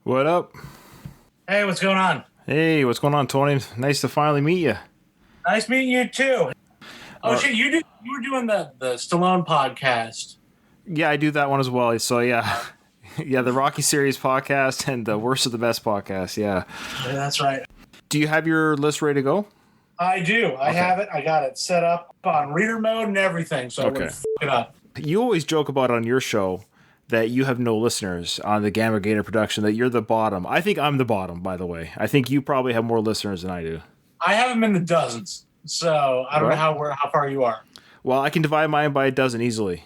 What up? Hey, what's going on? Hey, what's going on, Tony? Nice to finally meet you. Nice meeting you too. Oh shit, you were doing the Stallone podcast. Yeah, I do that one as well. So yeah, yeah, the Rocky Series podcast and the Worst of the Best podcast. Yeah. Yeah, that's right. Do you have your list ready to go? I do. I have it. I got it set up on reader mode and everything, so I wouldn't f it up. You always joke about on your show that you have no listeners on the Gamma Gator production, that you're the bottom. I think I'm the bottom, by the way. I think you probably have more listeners than I do. I have them in the dozens, so I don't know how far you are. Well, I can divide mine by a dozen easily.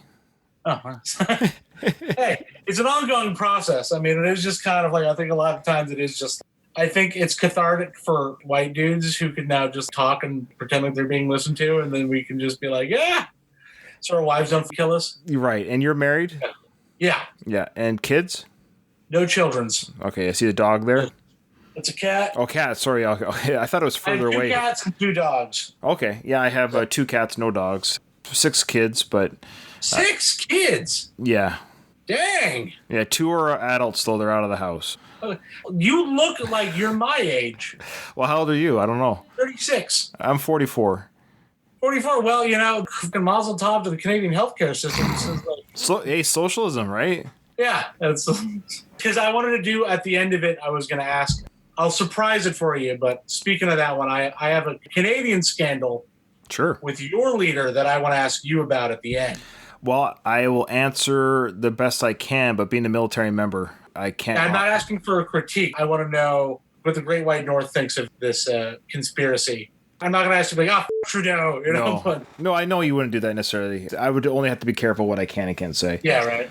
Oh, hey, it's an ongoing process. I mean, it is just kind of like, I think a lot of times it is just, I think it's cathartic for white dudes who can now just talk and pretend like they're being listened to, and then we can just be like, yeah, so our wives don't kill us. You're right. And you're married? Yeah. Yeah. And kids? No children's. Okay, I see the dog there. It's a cat. Oh, cat. Sorry. Okay. I thought it was further away. 2 cats and 2 dogs. Okay. Yeah, I have 2 cats, no dogs. 6 kids, but... 6 kids? Yeah. Dang. Yeah, 2 are adults, though. They're out of the house. You look like you're my age. Well, how old are you? I don't know. 36. I'm 44. 44. Well, you know, mazel tov to the Canadian healthcare system. Hey, socialism, right? Yeah. Because I wanted to do, at the end of it, I was going to ask, I'll surprise it for you, but speaking of that one, I have a Canadian scandal with your leader that I want to ask you about at the end. Well, I will answer the best I can, but being a military member, I can't. I'm not asking for a critique. I want to know what the Great White North thinks of this conspiracy. I'm not going to ask you, like, Trudeau, you know? No, I know you wouldn't do that necessarily. I would only have to be careful what I can and can't say. Yeah, right.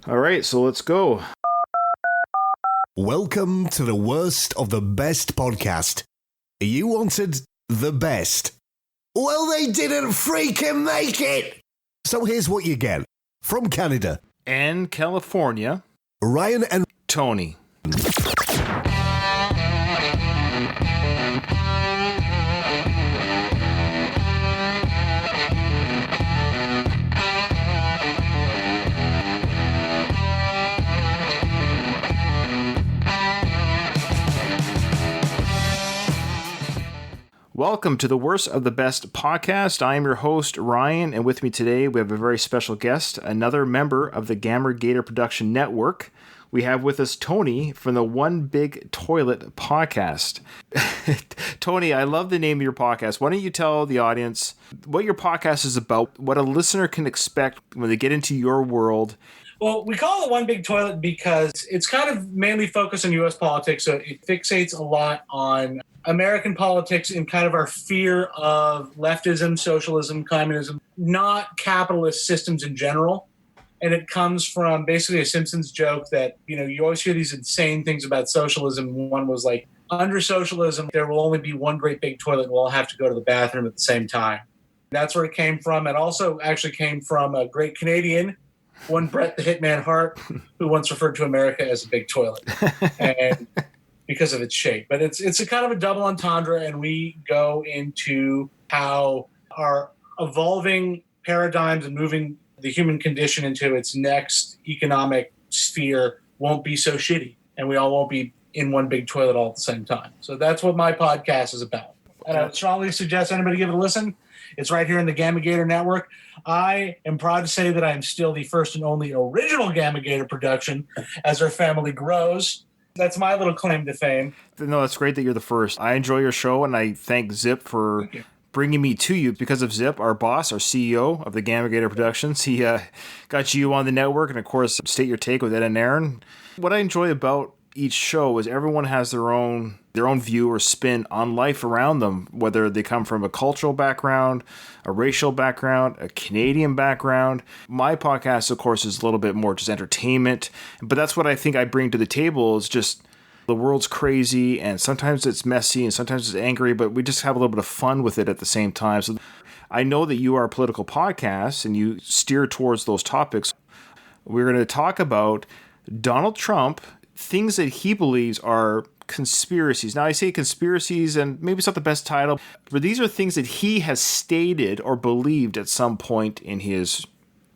All right, so let's go. Welcome to the Worst of the Best podcast. You wanted the best. Well, they didn't freaking make it. So here's what you get. From Canada. And California. Ryan and Tony. Welcome to the Worst of the Best podcast. I am your host, Ryan, and with me today we have a very special guest, another member of the Gamma Gator Production Network. We have with us Tony from the One Big Toilet podcast. Tony, I love the name of your podcast. Why don't you tell the audience what your podcast is about, what a listener can expect when they get into your world? Well, we call it One Big Toilet because it's kind of mainly focused on U.S. politics, so it fixates a lot on American politics and kind of our fear of leftism, socialism, communism, not capitalist systems in general. And it comes from basically a Simpsons joke that, you know, you always hear these insane things about socialism. One was like, under socialism, there will only be one great big toilet. We'll all have to go to the bathroom at the same time. That's where it came from. It also actually came from a great Canadian, one Bret the Hitman Hart, who once referred to America as a big toilet. And because of its shape. But it's a kind of a double entendre, and we go into how our evolving paradigms and moving the human condition into its next economic sphere won't be so shitty, and we all won't be in one big toilet all at the same time. So that's what my podcast is about. And I would strongly suggest anybody give it a listen. It's right here in the Gamma Gator Network. I am proud to say that I am still the first and only original Gamma Gator production as our family grows. That's my little claim to fame. No, that's great that you're the first. I enjoy your show, and I thank Zip for bringing me to you. Because of Zip, our boss, our CEO of the Gamma Gator Productions, he got you on the network, and of course, State Your Take with Ed and Aaron. What I enjoy about each show is everyone has their own view or spin on life around them, whether they come from a cultural background, a racial background, a Canadian background. My podcast, of course, is a little bit more just entertainment, but that's what I think I bring to the table is just the world's crazy, and sometimes it's messy and sometimes it's angry, but we just have a little bit of fun with it at the same time. So I know that you are a political podcast and you steer towards those topics. We're going to talk about Donald Trump, things that he believes are conspiracies. Now, I say conspiracies, and maybe it's not the best title, but these are things that he has stated or believed at some point in his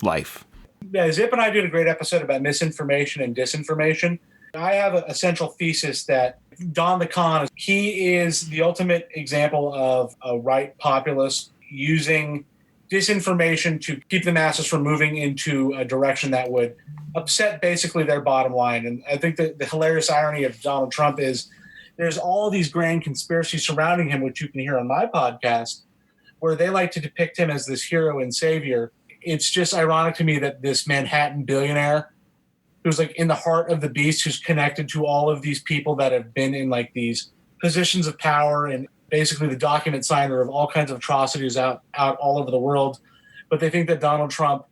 life. Yeah, Zip and I did a great episode about misinformation and disinformation. I have a central thesis that Don the Con, he is the ultimate example of a right populist using disinformation to keep the masses from moving into a direction that would upset basically their bottom line. And I think that the hilarious irony of Donald Trump is there's all these grand conspiracies surrounding him, which you can hear on my podcast, where they like to depict him as this hero and savior. It's just ironic to me that this Manhattan billionaire who's like in the heart of the beast, who's connected to all of these people that have been in like these positions of power and basically the document signer of all kinds of atrocities out all over the world. But they think that Donald Trump,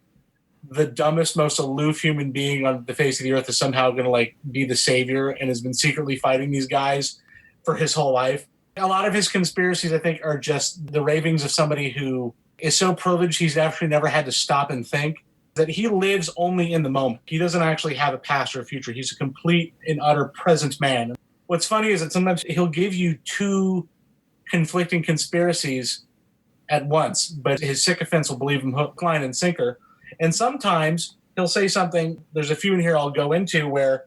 the dumbest, most aloof human being on the face of the earth, is somehow going to like be the savior and has been secretly fighting these guys for his whole life. A lot of his conspiracies, I think, are just the ravings of somebody who is so privileged he's actually never had to stop and think, that he lives only in the moment. He doesn't actually have a past or a future. He's a complete and utter present man. What's funny is that sometimes he'll give you two conflicting conspiracies at once, but his sycophants will believe him hook, line, and sinker. And sometimes he'll say something, there's a few in here I'll go into, where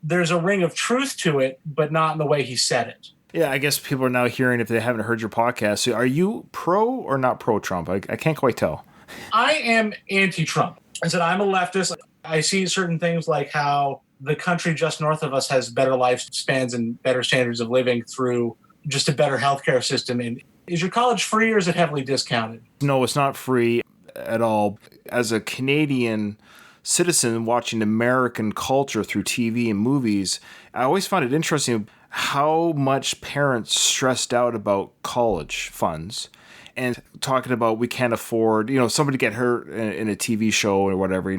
there's a ring of truth to it, but not in the way he said it. Yeah, I guess people are now hearing, if they haven't heard your podcast, so are you pro or not pro-Trump? I can't quite tell. I am anti-Trump. I said I'm a leftist. I see certain things like how the country just north of us has better lifespans and better standards of living through just a better healthcare system. And is your college free or is it heavily discounted? No, it's not free at all. As a Canadian citizen watching American culture through TV and movies, I always found it interesting how much parents stressed out about college funds. And talking about we can't afford, somebody get hurt in a TV show or whatever,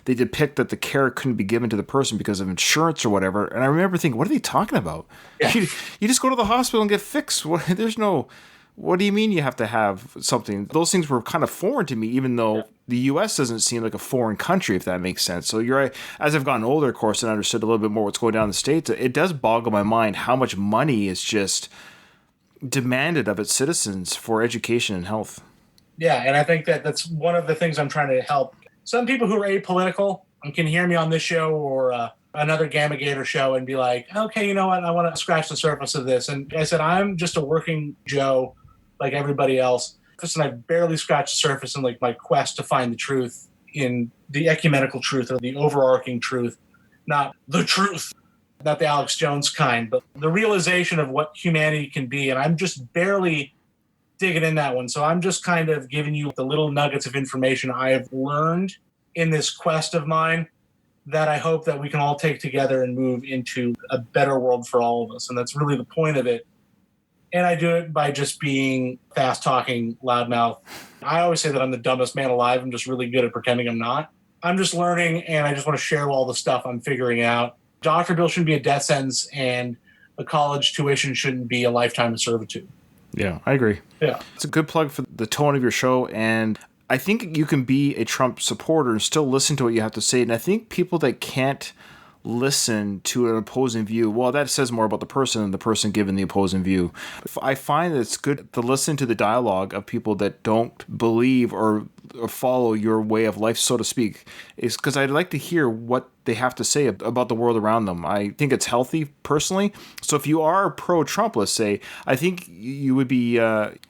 they depict that the care couldn't be given to the person because of insurance or whatever. And I remember thinking, what are they talking about? Yeah. You just go to the hospital and get fixed. What do you mean you have to have something? Those things were kind of foreign to me, even though the U.S. doesn't seem like a foreign country, if that makes sense. So you're right. As I've gotten older, of course, and understood a little bit more what's going on in the States, it does boggle my mind how much money is just demanded of its citizens for education and health. Yeah, and I think that's one of the things I'm trying to help. Some people who are apolitical can hear me on this show or another Gamma Gator show and be like, okay, you know what? I want to scratch the surface of this. And I said, I'm just a working Joe like everybody else. And I barely scratched the surface in like my quest to find the truth in the ecumenical truth or the overarching truth, not the truth. Not the Alex Jones kind, but the realization of what humanity can be. And I'm just barely digging in that one. So I'm just kind of giving you the little nuggets of information I have learned in this quest of mine that I hope that we can all take together and move into a better world for all of us. And that's really the point of it. And I do it by just being fast-talking, loudmouth. I always say that I'm the dumbest man alive. I'm just really good at pretending I'm not. I'm just learning, and I just want to share all the stuff I'm figuring out. Doctor bill shouldn't be a death sentence, and a college tuition shouldn't be a lifetime of servitude. Yeah, I agree. Yeah. It's a good plug for the tone of your show, and I think you can be a Trump supporter and still listen to what you have to say. And I think people that can't listen to an opposing view, well, that says more about the person than the person giving the opposing view. I find that it's good to listen to the dialogue of people that don't believe or follow your way of life, so to speak, is because I'd like to hear what they have to say about the world around them. I think it's healthy personally. So if you are pro-Trump, let's say, I think you would be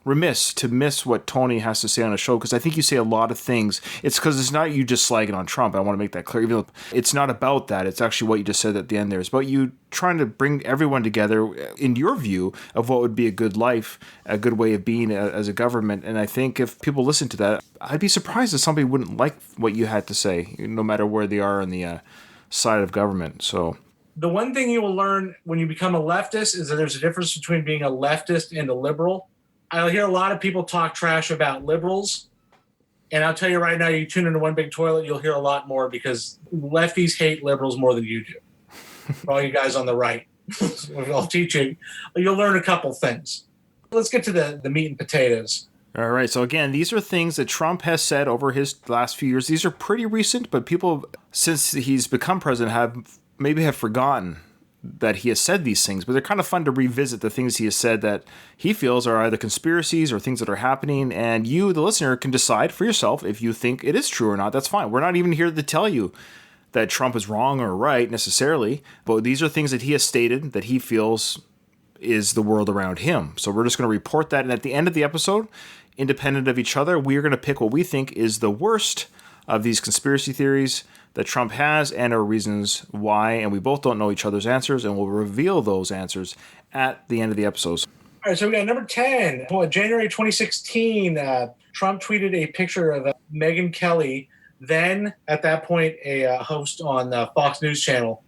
remiss to miss what Tony has to say on a show, because I think you say a lot of things. It's because it's not you just slagging on Trump. I want to make that clear. Even though it's not about that. It's actually what you just said at the end there. It's about you trying to bring everyone together in your view of what would be a good life, a good way of being as a government. And I think if people listen to that, I'd be surprised if somebody wouldn't like what you had to say, no matter where they are on the side of government. So the one thing you will learn when you become a leftist is that there's a difference between being a leftist and a liberal. I'll hear a lot of people talk trash about liberals. And I'll tell you right now, you tune into One Big Toilet, you'll hear a lot more, because lefties hate liberals more than you do. For all you guys on the right, I'll teach you. You'll learn a couple things. Let's get to the meat and potatoes. All right. So again, these are things that Trump has said over his last few years. These are pretty recent, but people, since he's become president, have forgotten that he has said these things. But they're kind of fun to revisit the things he has said that he feels are either conspiracies or things that are happening. And you, the listener, can decide for yourself if you think it is true or not. That's fine. We're not even here to tell you that Trump is wrong or right necessarily, but these are things that he has stated that he feels is the world around him. So we're just going to report that. And at the end of the episode, independent of each other, we are going to pick what we think is the worst of these conspiracy theories that Trump has and our reasons why. And we both don't know each other's answers, and we'll reveal those answers at the end of the episodes. All right, so we got number 10. January 2016, Trump tweeted a picture of Megyn Kelly, then at that point a host on Fox News Channel,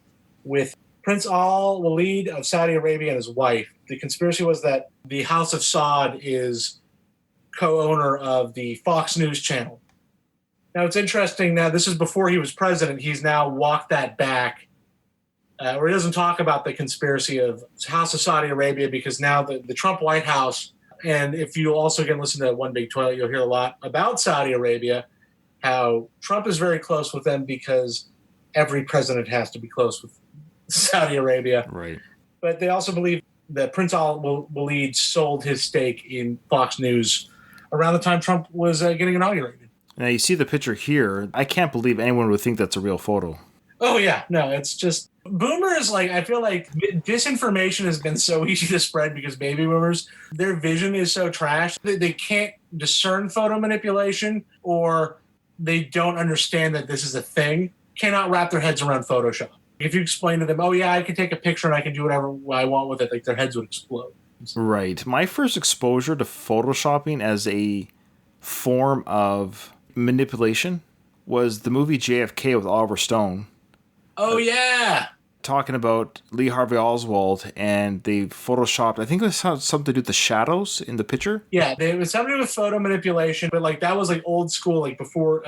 with Prince Al-Walid of Saudi Arabia and his wife. The conspiracy was that the House of Saud is co-owner of the Fox News Channel. Now, it's interesting. Now, this is before he was president. He's now walked that back, where he doesn't talk about the conspiracy of House of Saudi Arabia, because now the Trump White House, and if you also again listen to One Big Toilet, you'll hear a lot about Saudi Arabia, how Trump is very close with them because every president has to be close with Saudi Arabia. Right. But they also believe that Prince Al-Walid sold his stake in Fox News around the time Trump was getting inaugurated. Now, you see the picture here. I can't believe anyone would think that's a real photo. Oh, yeah. No, it's just boomers. Like, I feel like disinformation has been so easy to spread because baby boomers, their vision is so trash. They can't discern photo manipulation, or they don't understand that this is a thing, cannot wrap their heads around Photoshop. If you explain to them, oh, yeah, I can take a picture and I can do whatever I want with it, like their heads would explode. Right. My first exposure to photoshopping as a form of manipulation was the movie JFK with Oliver Stone. Oh, yeah. Talking about Lee Harvey Oswald, and they photoshopped, I think it was something to do with the shadows in the picture. Yeah, it was something with photo manipulation, but like that was like old school, like before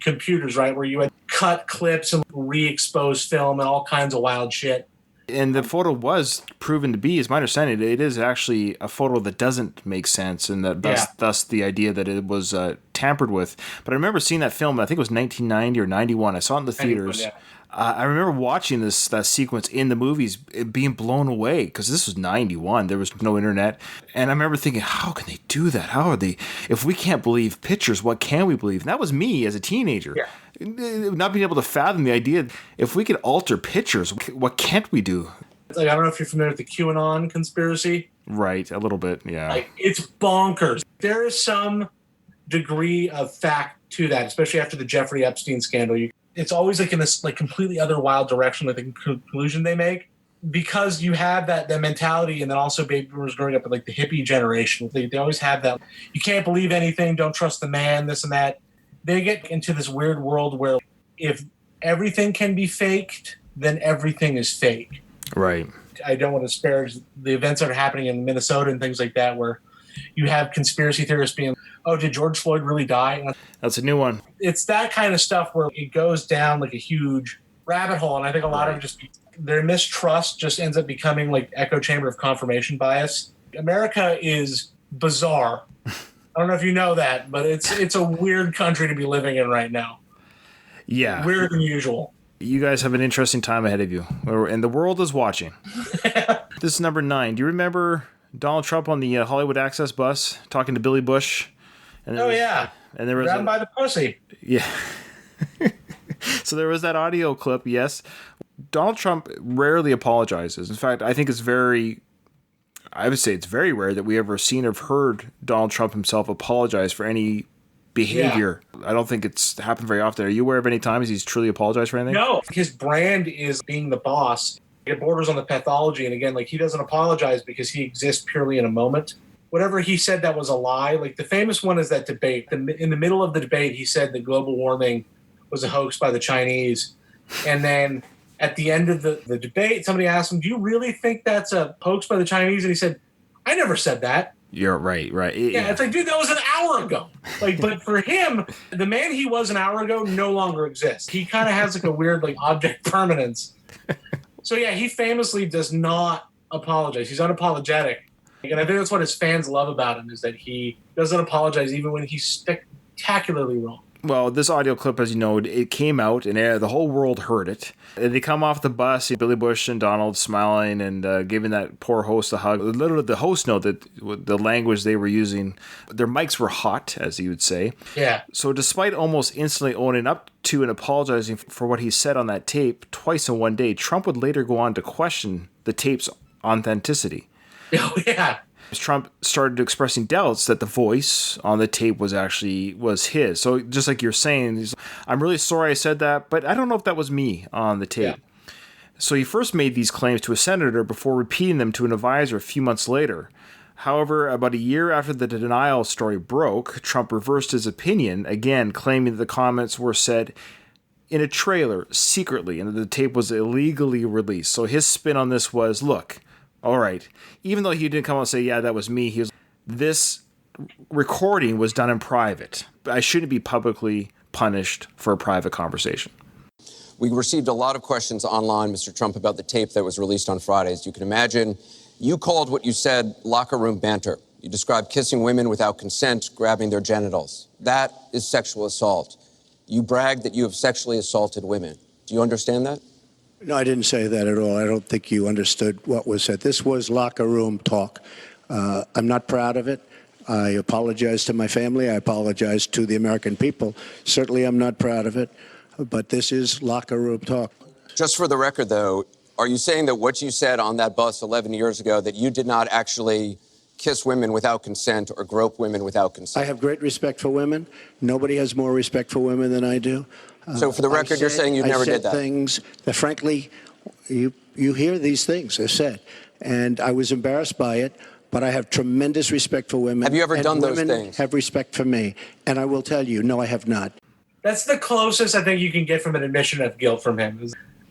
computers, right? Where you had cut clips and re-expose film and all kinds of wild shit. And the photo was proven to be, as my understanding, it is actually a photo that doesn't make sense, and that thus the idea that it was tampered with. But I remember seeing that film, I think it was 1990 or 91. I saw it in the theaters. Yeah. I remember watching that sequence in the movies, being blown away, because this was 91. There was no internet. And I remember thinking, how can they do that? How are they? If we can't believe pictures, what can we believe? And that was me as a teenager. Yeah. Not being able to fathom the idea, if we could alter pictures, what can't we do? Like, I don't know if you're familiar with the QAnon conspiracy. Right, a little bit, yeah. Like, it's bonkers. There is some degree of fact to that, especially after the Jeffrey Epstein scandal. It's always like in this like completely other wild direction with the conclusion they make, because you have that mentality, and then also baby boomers growing up in like the hippie generation. They always have that, you can't believe anything, don't trust the man, this and that. They get into this weird world where if everything can be faked, then everything is fake. Right. I don't want to disparage the events that are happening in Minnesota and things like that, where you have conspiracy theorists being, oh, did George Floyd really die? That's a new one. It's that kind of stuff where it goes down like a huge rabbit hole. And I think a lot of just their mistrust just ends up becoming like echo chamber of confirmation bias. America is bizarre. I don't know if you know that, but it's a weird country to be living in right now. Yeah. Weirder than usual. You guys have an interesting time ahead of you, and the world is watching. This is number 9. Do you remember Donald Trump on the Hollywood Access bus talking to Billy Bush? And there was grabbed by the pussy. Yeah. So there was that audio clip, yes. Donald Trump rarely apologizes. In fact, I think I would say it's very rare that we ever seen or heard Donald Trump himself apologize for any behavior. Yeah. I don't think it's happened very often. Are you aware of any times he's truly apologized for anything? No. His brand is being the boss. It borders on the pathology. And again, like, he doesn't apologize because he exists purely in a moment. Whatever he said that was a lie. Like, the famous one is that debate. In the middle of the debate, he said that global warming was a hoax by the Chinese. And then at the end of the debate, somebody asked him, do you really think that's a hoax by the Chinese? And he said, I never said that. You're right. Yeah, it's like, dude, that was an hour ago. Like, but for him, the man he was an hour ago no longer exists. He kind of has like a weird like object permanence. So yeah, he famously does not apologize. He's unapologetic. And I think that's what his fans love about him, is that he doesn't apologize even when he's spectacularly wrong. Well, this audio clip, as you know, it came out and the whole world heard it. They come off the bus, Billy Bush and Donald smiling and giving that poor host a hug. Literally, the host know that the language they were using, their mics were hot, as he would say. Yeah. So despite almost instantly owning up to and apologizing for what he said on that tape twice in one day, Trump would later go on to question the tape's authenticity. Oh, yeah. Trump started expressing doubts that the voice on the tape was his. So just like you're saying, I'm really sorry I said that, but I don't know if that was me on the tape. Yeah. So he first made these claims to a senator before repeating them to an advisor a few months later. However, about a year after the denial story broke, Trump reversed his opinion, again claiming that the comments were said in a trailer secretly and that the tape was illegally released. So his spin on this was, look, all right, even though he didn't come out and say, yeah, that was me, this recording was done in private. I shouldn't be publicly punished for a private conversation. We received a lot of questions online, Mr. Trump, about the tape that was released on Friday. As you can imagine, you called what you said locker room banter. You described kissing women without consent, grabbing their genitals. That is sexual assault. You bragged that you have sexually assaulted women. Do you understand that? No, I didn't say that at all. I don't think you understood what was said. This was locker room talk. I'm not proud of it. I apologize to my family. I apologize to the American people. Certainly, I'm not proud of it. But this is locker room talk. Just for the record, though, are you saying that what you said on that bus 11 years ago, that you did not actually kiss women without consent or grope women without consent? I have great respect for women. Nobody has more respect for women than I do. So for the record, you're saying you never did that? I said things that, frankly, you hear these things are said. And I was embarrassed by it, but I have tremendous respect for women. Have you ever done those things? Women have respect for me. And I will tell you, no, I have not. That's the closest I think you can get from an admission of guilt from him.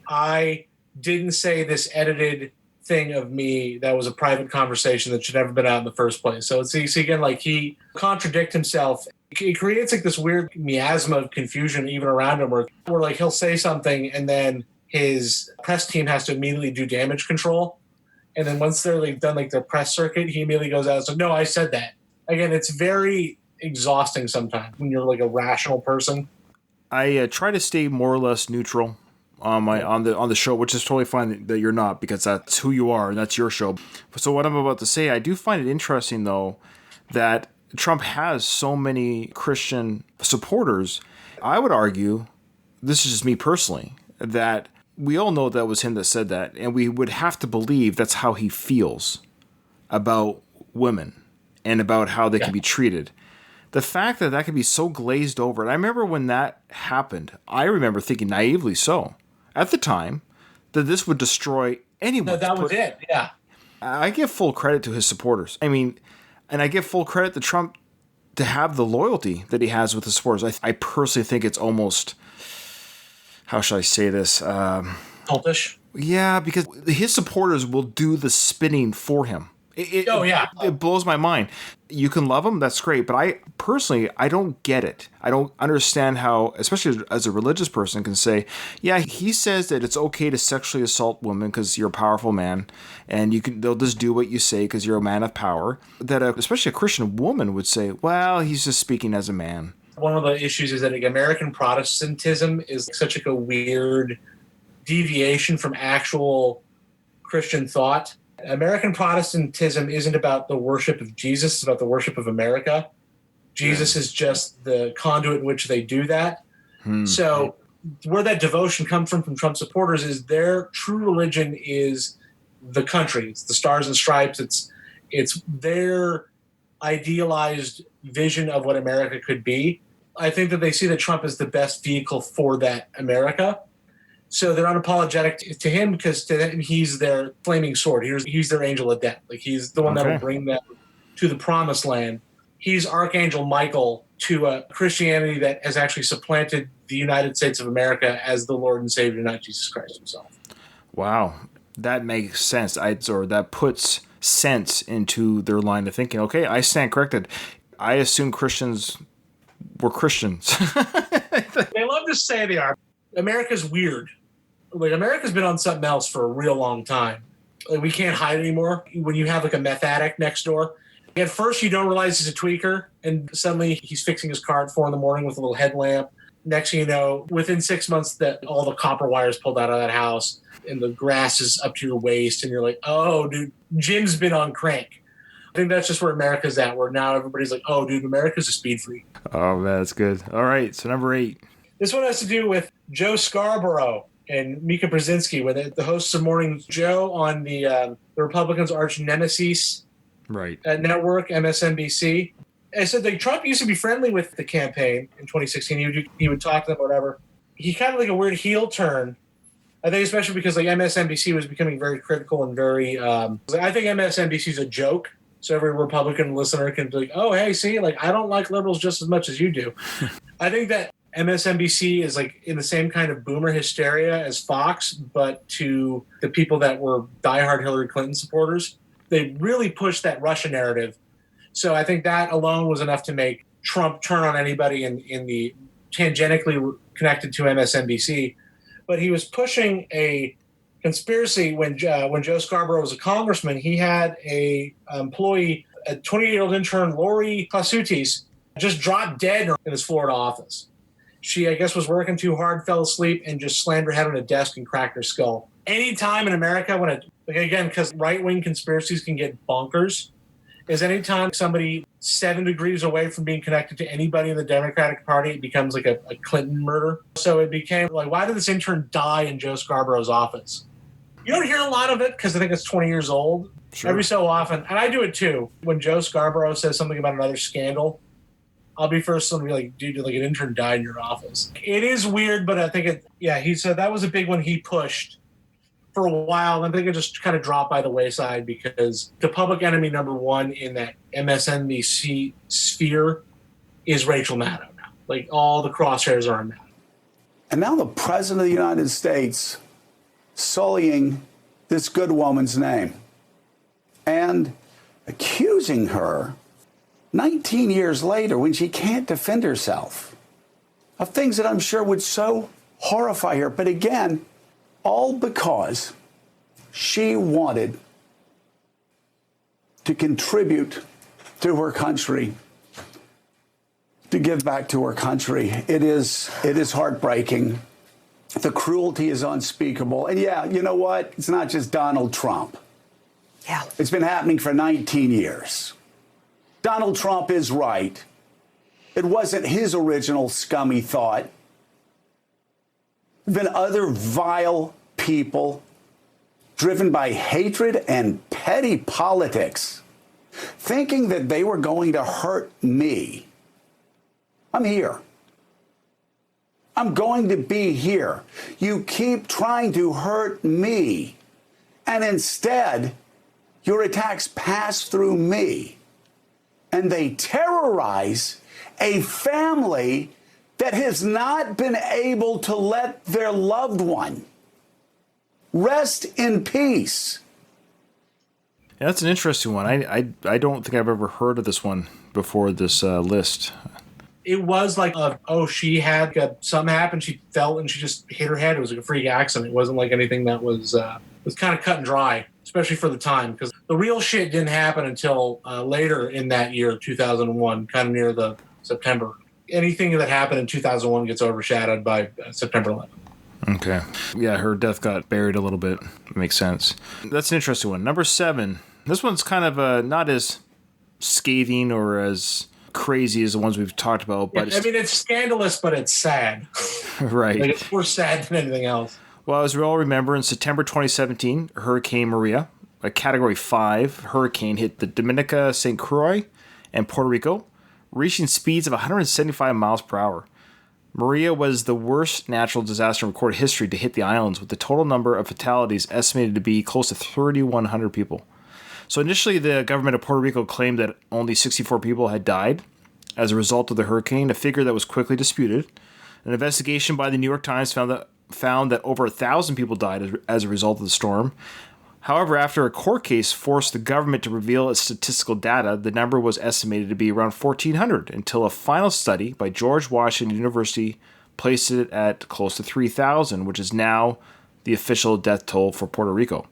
I didn't say this edited thing of me that was a private conversation that should never been out in the first place. So it's again, like he contradicts himself. It creates like this weird miasma of confusion even around him where like he'll say something and then his press team has to immediately do damage control. And then once they're like done like their press circuit, he immediately goes out and says, no, I said that. Again, it's very exhausting sometimes when you're like a rational person. I try to stay more or less neutral on the show, which is totally fine that you're not, because that's who you are and that's your show. So what I'm about to say, I do find it interesting though that Trump has so many Christian supporters. I would argue, this is just me personally, that we all know that was him that said that, and we would have to believe that's how he feels about women and about how they can be treated. The fact that that could be so glazed over, and I remember when that happened, I remember thinking naively so, at the time, that this would destroy anyone. No, that was it, yeah. I give full credit to his supporters. I mean, and I give full credit to Trump to have the loyalty that he has with his supporters. I personally think it's almost, how should I say this? Cultish? Yeah, because his supporters will do the spinning for him. It blows my mind. You can love him, that's great, but I don't get it. I don't understand how, especially as a religious person, can say, yeah, he says that it's okay to sexually assault women because you're a powerful man, and they'll just do what you say because you're a man of power. That especially a Christian woman would say, well, he's just speaking as a man. One of the issues is that American Protestantism is such a weird deviation from actual Christian thought. American Protestantism isn't about the worship of Jesus, it's about the worship of America. Jesus is just the conduit in which they do that. So where that devotion comes from Trump supporters is their true religion is the country. It's the stars and stripes. It's their idealized vision of what America could be. I think that they see that Trump is the best vehicle for that America. So they're unapologetic to him because to them, he's their flaming sword. He's their angel of death. Like he's the one that will bring them to the promised land. He's Archangel Michael to a Christianity that has actually supplanted the United States of America as the Lord and Savior, not Jesus Christ himself. Wow, that makes sense. That puts sense into their line of thinking. Okay, I stand corrected. I assume Christians were Christians. They love to say they are. America's weird. Like America's been on something else for a real long time. Like we can't hide anymore. When you have like a meth addict next door, At first, you don't realize he's a tweaker, and suddenly he's fixing his car at 4 a.m. with a little headlamp. Next thing you know, within 6 months, that all the copper wires pulled out of that house, and the grass is up to your waist, and you're like, oh, dude, Jim's been on crank. I think that's just where America's at, where now everybody's like, oh, dude, America's a speed freak. Oh, man, that's good. All right, so number 8. This one has to do with Joe Scarborough and Mika Brzezinski, where the hosts of Morning Joe on the Republicans' arch nemesis network, MSNBC. I said that Trump used to be friendly with the campaign in 2016. He would talk to them, whatever. He kind of like a weird heel turn. I think especially because like MSNBC was becoming very critical and very. I think MSNBC is a joke. So every Republican listener can be like, oh, hey, see, like I don't like liberals just as much as you do. I think that MSNBC is like in the same kind of boomer hysteria as Fox, but to the people that were diehard Hillary Clinton supporters. They really pushed that Russia narrative. So I think that alone was enough to make Trump turn on anybody in the tangentially connected to MSNBC. But he was pushing a conspiracy when Joe Scarborough was a congressman. He had a employee, a 28-year-old intern, Lori Klasutis, just dropped dead in his Florida office. She, I guess, was working too hard, fell asleep, and just slammed her head on a desk and cracked her skull. Anytime in America when again, because right-wing conspiracies can get bonkers, is anytime somebody 7 degrees away from being connected to anybody in the Democratic Party, it becomes like a Clinton murder. So it became like, why did this intern die in Joe Scarborough's office? You don't hear a lot of it because I think it's 20 years old. Sure. Every so often, and I do it too, when Joe Scarborough says something about another scandal, I'll be first to be like, dude, like an intern died in your office. It is weird, but I think he said that was a big one he pushed for a while. And I think it just kind of dropped by the wayside because the public enemy number one in that MSNBC sphere is Rachel Maddow now. Like all the crosshairs are on Maddow. And now the president of the United States sullying this good woman's name and accusing her 19 years later when she can't defend herself of things that I'm sure would so horrify her. But again, all because she wanted to contribute to her country, to give back to her country. It is heartbreaking. The cruelty is unspeakable. And yeah, you know what? It's not just Donald Trump. Yeah. It's been happening for 19 years. Donald Trump is right. It wasn't his original scummy thought. There have been other vile people driven by hatred and petty politics, thinking that they were going to hurt me. I'm here. I'm going to be here. You keep trying to hurt me, and instead, your attacks pass through me, and they terrorize a family that has not been able to let their loved one rest in peace. Yeah, that's an interesting one. I don't think I've ever heard of this one before this list. It was like, she had something happen. She fell and she just hit her head. It was like a freak accident. It wasn't like anything that was kind of cut and dry, especially for the time, because the real shit didn't happen until later in that year, 2001, kind of near the September. Anything that happened in 2001 gets overshadowed by September 11th. Okay. Yeah, her death got buried a little bit. Makes sense. That's an interesting one. Number 7. This one's kind of not as scathing or as crazy as the ones we've talked about. But yeah, I mean, it's scandalous, but it's sad. Right. Like, it's more sad than anything else. Well, as we all remember, in September 2017, Hurricane Maria, a Category 5 hurricane, hit the Dominica, St. Croix, and Puerto Rico, reaching speeds of 175 miles per hour. Maria was the worst natural disaster in recorded history to hit the islands, with the total number of fatalities estimated to be close to 3,100 people. So initially, the government of Puerto Rico claimed that only 64 people had died as a result of the hurricane, a figure that was quickly disputed. An investigation by the New York Times found that over 1,000 people died as a result of the storm. However, after a court case forced the government to reveal its statistical data, the number was estimated to be around 1,400 until a final study by George Washington University placed it at close to 3,000, which is now the official death toll for Puerto Rico.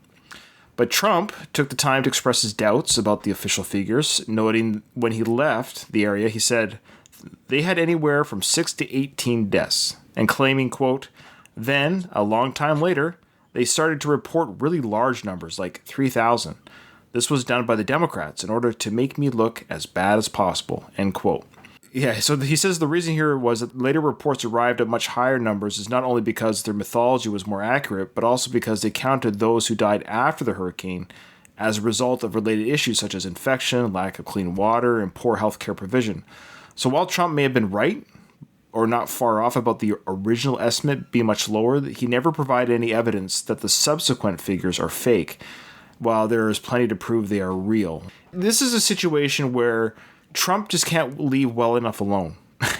But Trump took the time to express his doubts about the official figures, noting when he left the area, he said they had anywhere from 6 to 18 deaths, and claiming, quote, then, a long time later, they started to report really large numbers, like 3,000. This was done by the Democrats in order to make me look as bad as possible, end quote. Yeah, so he says the reason here was that later reports arrived at much higher numbers is not only because their mythology was more accurate, but also because they counted those who died after the hurricane as a result of related issues such as infection, lack of clean water, and poor healthcare provision. So while Trump may have been right, or not far off about the original estimate being much lower, he never provided any evidence that the subsequent figures are fake, while there is plenty to prove they are real. This is a situation where Trump just can't leave well enough alone.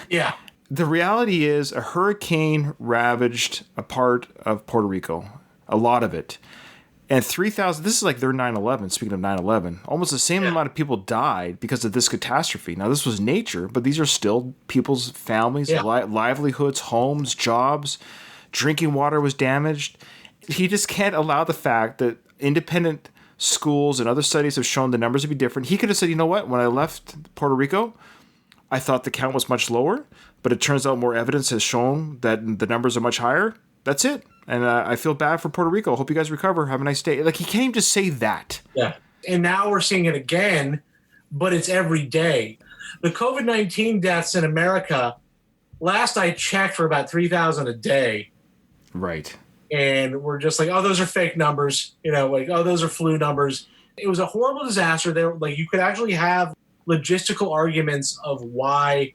Yeah. The reality is a hurricane ravaged a part of Puerto Rico, a lot of it. And 3,000, this is like their 9/11, speaking of 9/11, almost the same amount of people died because of this catastrophe. Now, this was nature, but these are still people's families, livelihoods, homes, jobs. Drinking water was damaged. He just can't allow the fact that independent schools and other studies have shown the numbers to be different. He could have said, you know what, when I left Puerto Rico, I thought the count was much lower, but it turns out more evidence has shown that the numbers are much higher. That's it. And I feel bad for Puerto Rico. Hope you guys recover. Have a nice day. Like, he can't even just say that. Yeah. And now we're seeing it again, but it's every day. The COVID-19 deaths in America, last I checked, were about 3,000 a day. Right. And we're just like, oh, those are fake numbers. You know, like, oh, those are flu numbers. It was a horrible disaster. There, like, you could actually have logistical arguments of why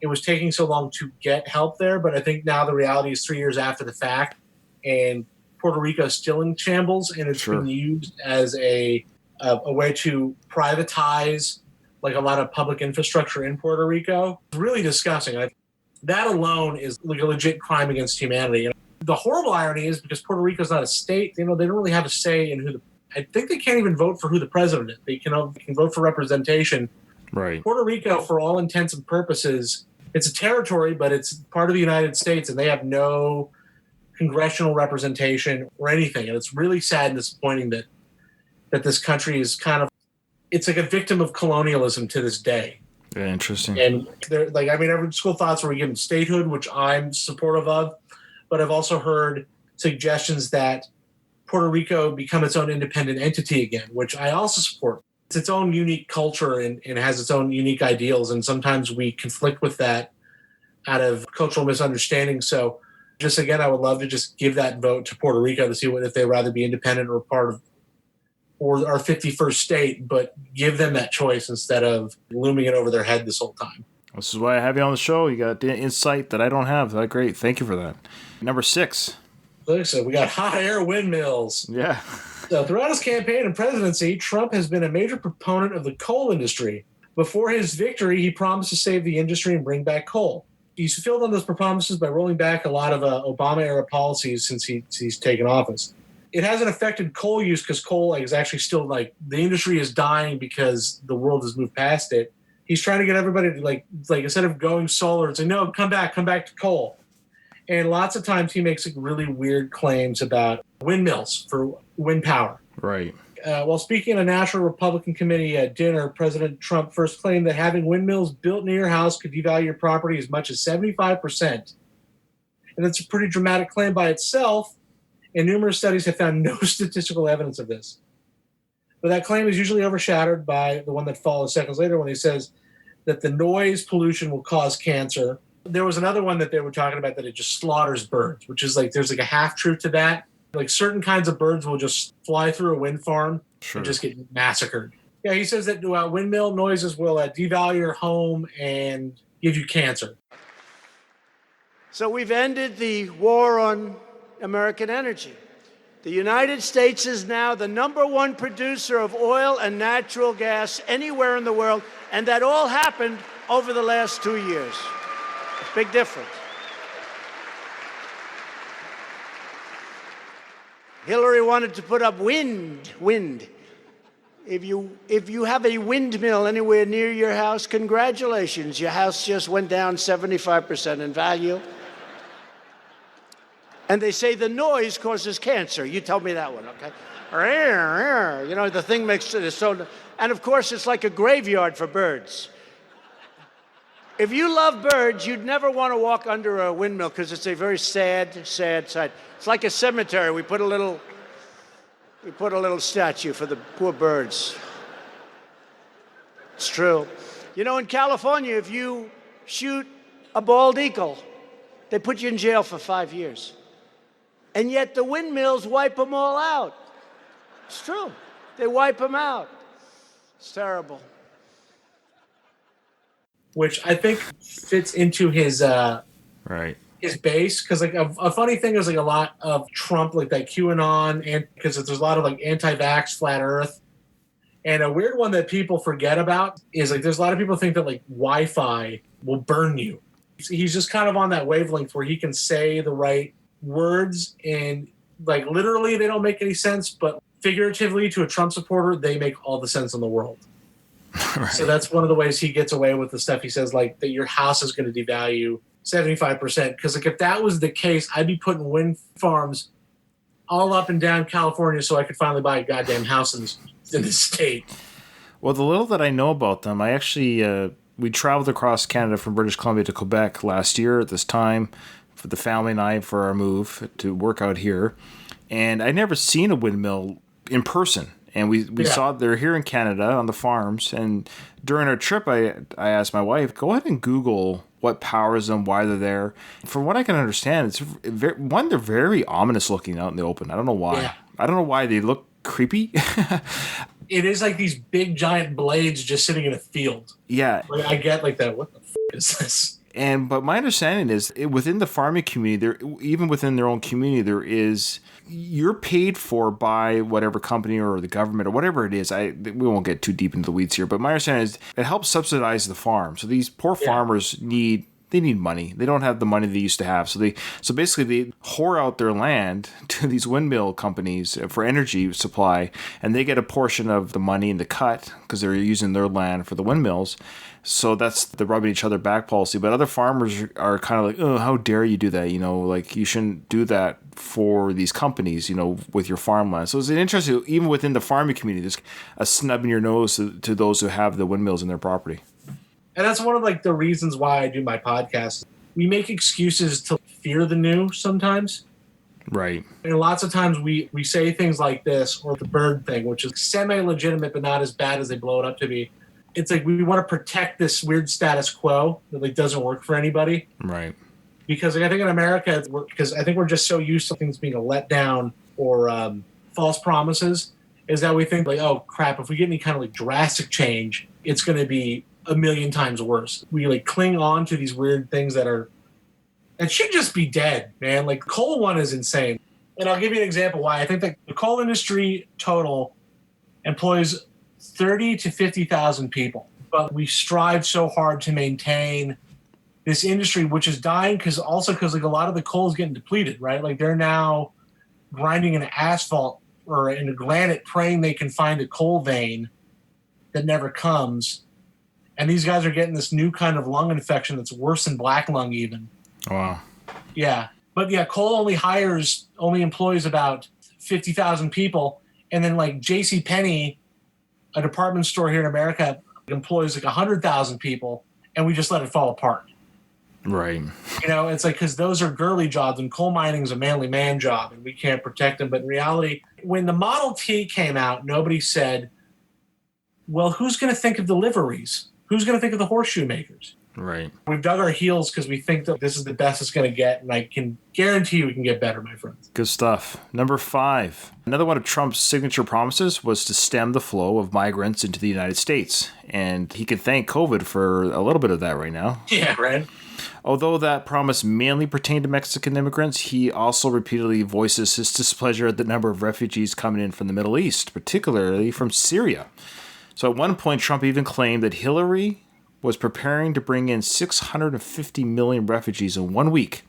it was taking so long to get help there. But I think now the reality is 3 years after the fact, and Puerto Rico is still in shambles, and it's been used as a way to privatize like a lot of public infrastructure in Puerto Rico. It's really disgusting. That alone is like a legit crime against humanity. And the horrible irony is because Puerto Rico is not a state, you know, they don't really have a say in who I think they can't even vote for who the president is. They can vote for representation. Right. Puerto Rico, for all intents and purposes, it's a territory, but it's part of the United States, and they have no congressional representation or anything. And it's really sad and disappointing that this country is kind of, it's like a victim of colonialism to this day. Yeah, interesting. And they're like, I mean, every school thoughts were given statehood, which I'm supportive of, but I've also heard suggestions that Puerto Rico become its own independent entity again, which I also support. It's its own unique culture and has its own unique ideals. And sometimes we conflict with that out of cultural misunderstanding. So just again, I would love to just give that vote to Puerto Rico to see if they'd rather be independent or part of or our 51st state, but give them that choice instead of looming it over their head this whole time. This is why I have you on the show. You got insight that I don't have. That's great. Thank you for that. Number 6. So we got hot air windmills. Yeah. So throughout his campaign and presidency, Trump has been a major proponent of the coal industry. Before his victory, he promised to save the industry and bring back coal. He's fulfilled on those promises by rolling back a lot of Obama-era policies since he's taken office. It hasn't affected coal use because coal is actually still like the industry is dying because the world has moved past it. He's trying to get everybody to like instead of going solar, it's like, no, come back to coal. And lots of times he makes like really weird claims about windmills for wind power. Right. While speaking at a National Republican Committee dinner, President Trump first claimed that having windmills built near your house could devalue your property as much as 75%. And that's a pretty dramatic claim by itself, and numerous studies have found no statistical evidence of this. But that claim is usually overshadowed by the one that follows seconds later when he says that the noise pollution will cause cancer. There was another one that they were talking about that it just slaughters birds, which is like there's like a half-truth to that. Like certain kinds of birds will just fly through a wind farm and just get massacred. Yeah, he says that windmill noises will devalue your home and give you cancer. So we've ended the war on American energy. The United States is now the #1 producer of oil and natural gas anywhere in the world, and that all happened over the last 2 years. Big difference. Hillary wanted to put up wind. If you have a windmill anywhere near your house, congratulations. Your house just went down 75% in value. And they say the noise causes cancer. You tell me that one, okay? You know, the thing makes it so... And, of course, it's like a graveyard for birds. If you love birds, you'd never want to walk under a windmill because it's a very sad, sad sight. It's like a cemetery. We put a little statue for the poor birds. It's true. You know, in California, if you shoot a bald eagle, they put you in jail for 5 years. And yet the windmills wipe them all out. It's true. They wipe them out. It's terrible. Which I think fits into his his base, because like a funny thing is like a lot of Trump, like that QAnon, and because there's a lot of like anti-vax, flat Earth, and a weird one that people forget about is like there's a lot of people think that like Wi-Fi will burn you. He's just kind of on that wavelength where he can say the right words and like literally they don't make any sense, but figuratively to a Trump supporter they make all the sense in the world. Right. So that's one of the ways he gets away with the stuff he says, like that your house is going to devalue 75%. Because like if that was the case, I'd be putting wind farms all up and down California so I could finally buy a goddamn house in this state. Well, the little that I know about them, I actually we traveled across Canada from British Columbia to Quebec last year at this time for the family and I for our move to work out here, and I'd never seen a windmill in person. And we saw they're here in Canada on the farms. And during our trip, I asked my wife, go ahead and Google what powers them, why they're there. From what I can understand, it's they're very ominous looking out in the open. I don't know why. Yeah. I don't know why they look creepy. It is like these big giant blades just sitting in a field. Yeah. Like, I get like that. What the is this? But my understanding is within the farming community, even within their own community, you're paid for by whatever company or the government or whatever it is. We won't get too deep into the weeds here, but my understanding is it helps subsidize the farm. So these poor farmers need money. They don't have the money they used to have. So basically they whore out their land to these windmill companies for energy supply, and they get a portion of the money in the cut because they're using their land for the windmills. So that's the rubbing each other back policy. But other farmers are kind of like, oh, how dare you do that? You know, like you shouldn't do that for these companies, you know, with your farmland. So it's interesting, even within the farming community, there's a snub in your nose to those who have the windmills in their property. And that's one of like the reasons why I do my podcast. We make excuses to fear the new sometimes. Right. And lots of times we say things like this, or the bird thing, which is semi-legitimate but not as bad as they blow it up to be. It's like we want to protect this weird status quo that like doesn't work for anybody. Right. Because like, I think in America, because I think we're just so used to things being a letdown or false promises, is that we think like, oh crap, if we get any kind of like drastic change, it's going to be a million times worse. We like cling on to these weird things that should just be dead, man. Like coal one is insane. And I'll give you an example why. I think that the coal industry total employs 30 to 50,000 people. But we strive so hard to maintain this industry, which is dying because like a lot of the coal is getting depleted, right? Like they're now grinding in asphalt or in a granite praying they can find a coal vein that never comes. And these guys are getting this new kind of lung infection that's worse than black lung even. Wow. Yeah. But yeah, coal only employs about 50,000 people. And then like JCPenney, a department store here in America, employs like 100,000 people, and we just let it fall apart. Right. You know, it's like, because those are girly jobs and coal mining is a manly man job and we can't protect them. But in reality, when the Model T came out, nobody said, well, who's going to think of deliveries? Who's going to think of the horseshoe makers? Right. We've dug our heels because we think that this is the best it's going to get, and I can guarantee you we can get better, my friends. Good stuff. Number 5. Another one of Trump's signature promises was to stem the flow of migrants into the United States, and he can thank COVID for a little bit of that right now. Yeah, right. Although that promise mainly pertained to Mexican immigrants, he also repeatedly voices his displeasure at the number of refugees coming in from the Middle East, particularly from Syria. So at one point, Trump even claimed that Hillary was preparing to bring in 650 million refugees in 1 week.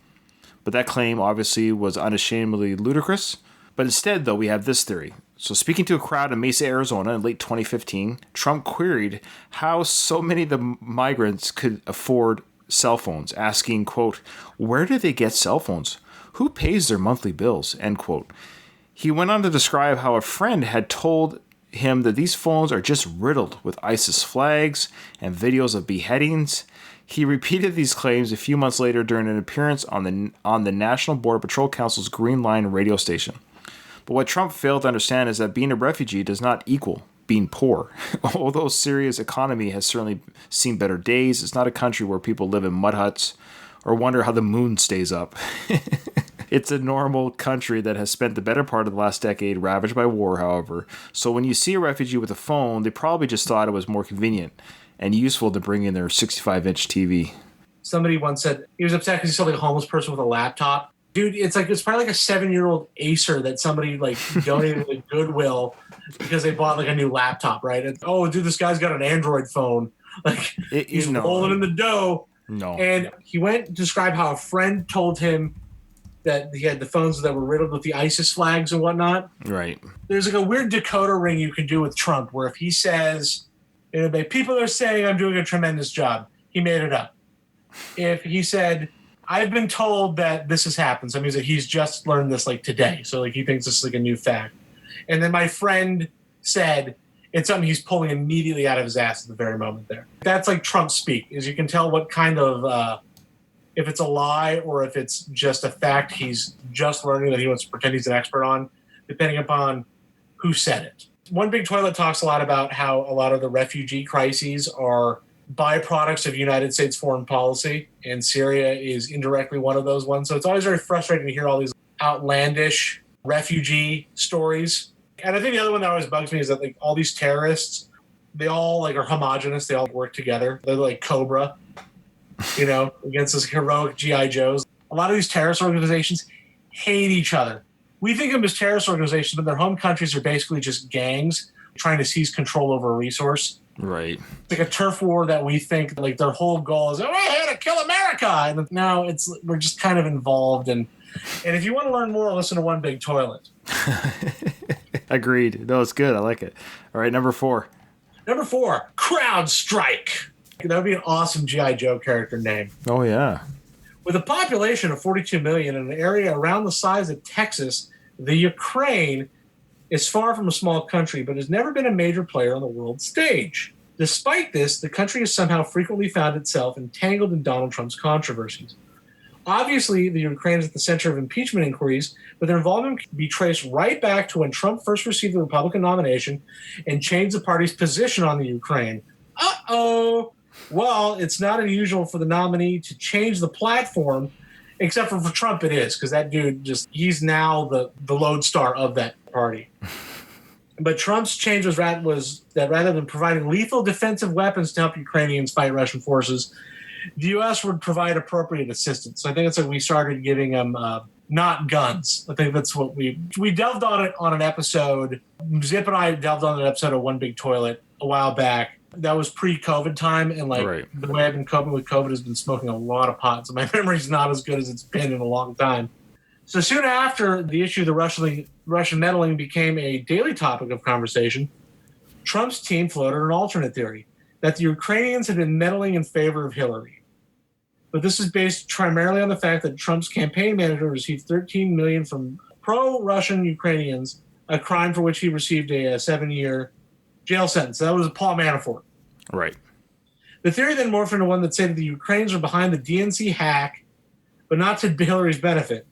But that claim obviously was unashamedly ludicrous. But instead, though, we have this theory. So speaking to a crowd in Mesa, Arizona in late 2015, Trump queried how so many of the migrants could afford cell phones, asking, quote, where do they get cell phones? Who pays their monthly bills? End quote. He went on to describe how a friend had told him that these phones are just riddled with ISIS flags and videos of beheadings. He repeated these claims a few months later during an appearance on the National Border Patrol Council's Green Line radio station. But what Trump failed to understand is that being a refugee does not equal being poor. Although Syria's economy has certainly seen better days, it's not a country where people live in mud huts or wonder how the moon stays up. It's a normal country that has spent the better part of the last decade ravaged by war, however. So when you see a refugee with a phone, they probably just thought it was more convenient and useful to bring in their 65-inch TV. Somebody once said he was upset because he saw like a homeless person with a laptop. Dude, it's probably like a 7-year-old Acer that somebody like donated to Goodwill because they bought like a new laptop, right? And, oh, dude, this guy's got an Android phone. Like he's rolling in the dough. No. And he went to describe how a friend told him that he had the phones that were riddled with the ISIS flags and whatnot. Right. There's like a weird decoder ring you can do with Trump where if he says, people are saying I'm doing a tremendous job, he made it up. If he said, I've been told that this has happened, so it means that he's just learned this like today. So like he thinks this is like a new fact. And then my friend said it's something he's pulling immediately out of his ass at the very moment there. That's like Trump speak, is you can tell what kind of if it's a lie or if it's just a fact he's just learning that he wants to pretend he's an expert on, depending upon who said it. One Big Toilet talks a lot about how a lot of the refugee crises are byproducts of United States foreign policy, and Syria is indirectly one of those ones. So it's always very frustrating to hear all these outlandish refugee stories. And I think the other one that always bugs me is that like all these terrorists, they all like are homogenous. They all work together. They're like Cobra, against those heroic G.I. Joes. A lot of these terrorist organizations hate each other. We think of them as terrorist organizations, but their home countries are basically just gangs trying to seize control over a resource. Right. It's like a turf war that we think like their whole goal is, we're here to kill America. And no, we're just kind of involved. And if you want to learn more, listen to One Big Toilet. Agreed. No, it's good. I like it. All right, number 4. Number 4, Crowd Strike. That would be an awesome G.I. Joe character name. Oh, yeah. With a population of 42 million in an area around the size of Texas, the Ukraine is far from a small country, but has never been a major player on the world stage. Despite this, the country has somehow frequently found itself entangled in Donald Trump's controversies. Obviously, the Ukraine is at the center of impeachment inquiries, but their involvement can be traced right back to when Trump first received the Republican nomination and changed the party's position on the Ukraine. Uh-oh! Well, it's not unusual for the nominee to change the platform, except for Trump it is, because that dude he's now the lodestar of that party. But Trump's change was that rather than providing lethal defensive weapons to help Ukrainians fight Russian forces, the U.S. would provide appropriate assistance. So I think it's like we started giving them not guns. I think that's what we delved on it on an episode. Zip and I delved on an episode of One Big Toilet a while back. That was pre-COVID time, and The way I've been coping with COVID has been smoking a lot of pot, so my memory's not as good as it's been in a long time. So soon after the issue of the Russian meddling became a daily topic of conversation, Trump's team floated an alternate theory, that the Ukrainians had been meddling in favor of Hillary. But this is based primarily on the fact that Trump's campaign manager received $13 million from pro-Russian Ukrainians, a crime for which he received a 7-year jail sentence. That was Paul Manafort. Right. The theory then morphed into one that said that the Ukrainians were behind the DNC hack, but not to Hillary's benefit.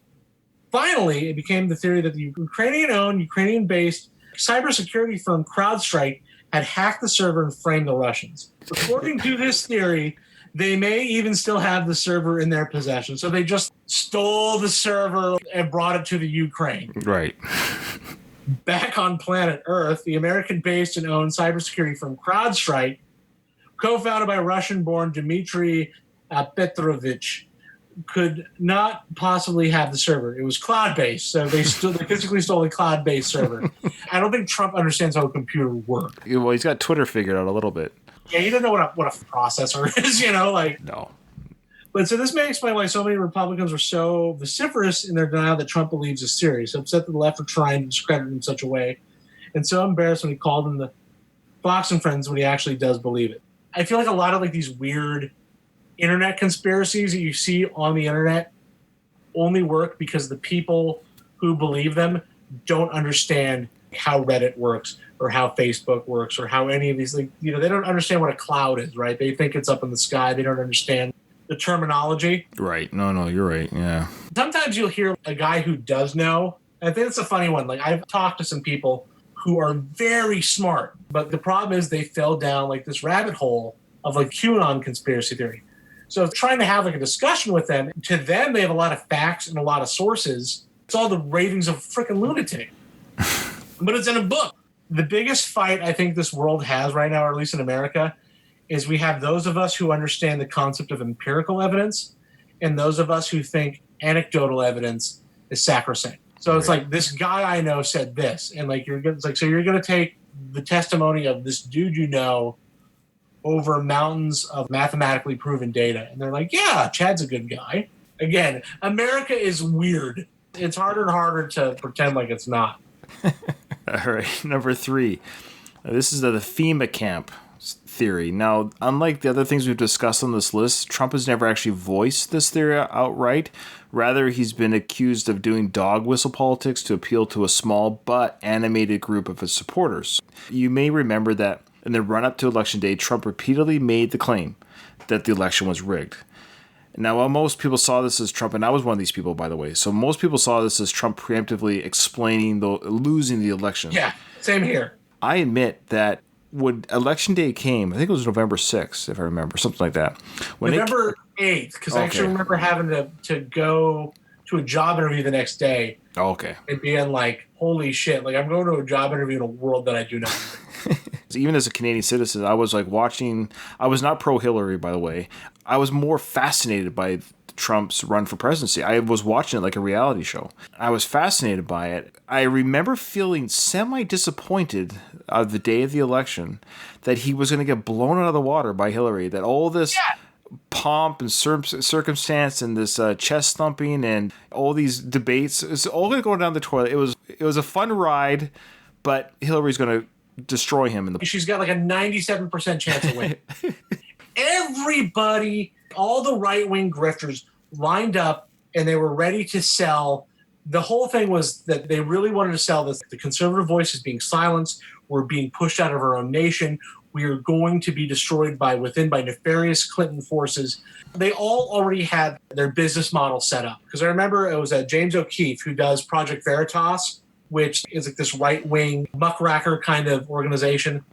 Finally, it became the theory that the Ukrainian-owned, Ukrainian-based cybersecurity firm CrowdStrike had hacked the server and framed the Russians. According to this theory, they may even still have the server in their possession. So they just stole the server and brought it to the Ukraine. Right. Back on planet Earth, the American-based and owned cybersecurity firm CrowdStrike, co-founded by Russian-born Dmitry Petrovich, could not possibly have the server. It was cloud-based, so they physically stole a cloud-based server. I don't think Trump understands how a computer works. Well, he's got Twitter figured out a little bit. Yeah, he doesn't know what a processor is, No. But so this may explain why so many Republicans were so vociferous in their denial that Trump believes is serious, upset that the left are trying to discredit him in such a way, and so embarrassed when he called him the Fox and Friends when he actually does believe it. I feel like a lot of these weird internet conspiracies that you see on the internet only work because the people who believe them don't understand how Reddit works or how Facebook works or how any of these, like, you know, they don't understand what a cloud is, right? They think it's up in the sky. They don't understand the terminology. Right. No, you're right. Yeah. Sometimes you'll hear a guy who does know. I think it's a funny one. Like, I've talked to some people who are very smart, but the problem is they fell down like this rabbit hole of like QAnon conspiracy theory. So trying to have like a discussion with them, to them, they have a lot of facts and a lot of sources. It's all the ravings of a freaking lunatic. But it's in a book. The biggest fight I think this world has right now, or at least in America, is we have those of us who understand the concept of empirical evidence and those of us who think anecdotal evidence is sacrosanct. So it's like, this guy I know said this, and like it's like, so you're going to take the testimony of this dude you know over mountains of mathematically proven data, and they're like, yeah, Chad's a good guy. Again, America is weird. It's harder and harder to pretend like it's not. All right, number 3. This is the FEMA camp theory. Now, unlike the other things we've discussed on this list, Trump has never actually voiced this theory outright. Rather, he's been accused of doing dog whistle politics to appeal to a small but animated group of his supporters. You may remember that in the run-up to Election Day, Trump repeatedly made the claim that the election was rigged. Now, while most people saw this as Trump, and I was one of these people, by the way, so most people saw this as Trump preemptively explaining losing the election. Yeah, same here. I admit that when Election Day came, I think it was November 6th, if I remember, something like that. November 8th, because I actually remember having to go to a job interview the next day. Oh, okay. And being like, holy shit, like I'm going to a job interview in a world that I do not know. Even as a Canadian citizen, I was like watching, I was not pro-Hillary, by the way. I was more fascinated by Trump's run for presidency. I was watching it like a reality show. I was fascinated by it. I remember feeling semi-disappointed of the day of the election that he was going to get blown out of the water by Hillary, that all this pomp and circumstance and this chest thumping and all these debates, it's all going to go down the toilet. It was a fun ride, but Hillary's going to destroy him. She's got like a 97% chance of winning. Everybody, all the right-wing grifters lined up and they were ready to sell. The whole thing was that they really wanted to sell this. The conservative voice is being silenced. We're being pushed out of our own nation. We are going to be destroyed by nefarious Clinton forces. They all already had their business model set up. Because I remember it was James O'Keefe who does Project Veritas, which is like this right-wing muckracker kind of organization.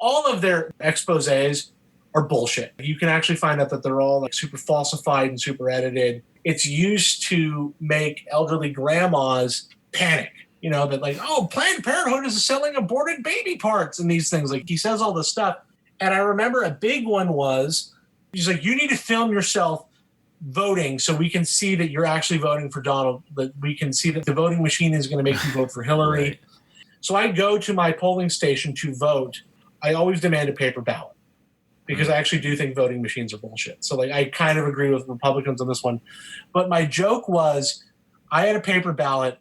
All of their exposés are bullshit. You can actually find out that they're all like super falsified and super edited. It's used to make elderly grandmas panic. You know, that like, oh, Planned Parenthood is selling aborted baby parts and these things. Like, he says all this stuff. And I remember a big one was, he's like, you need to film yourself voting so we can see that you're actually voting for Donald, that we can see that the voting machine is going to make you vote for Hillary. Right. So I go to my polling station to vote. I always demand a paper ballot because I actually do think voting machines are bullshit. So like, I kind of agree with Republicans on this one. But my joke was I had a paper ballot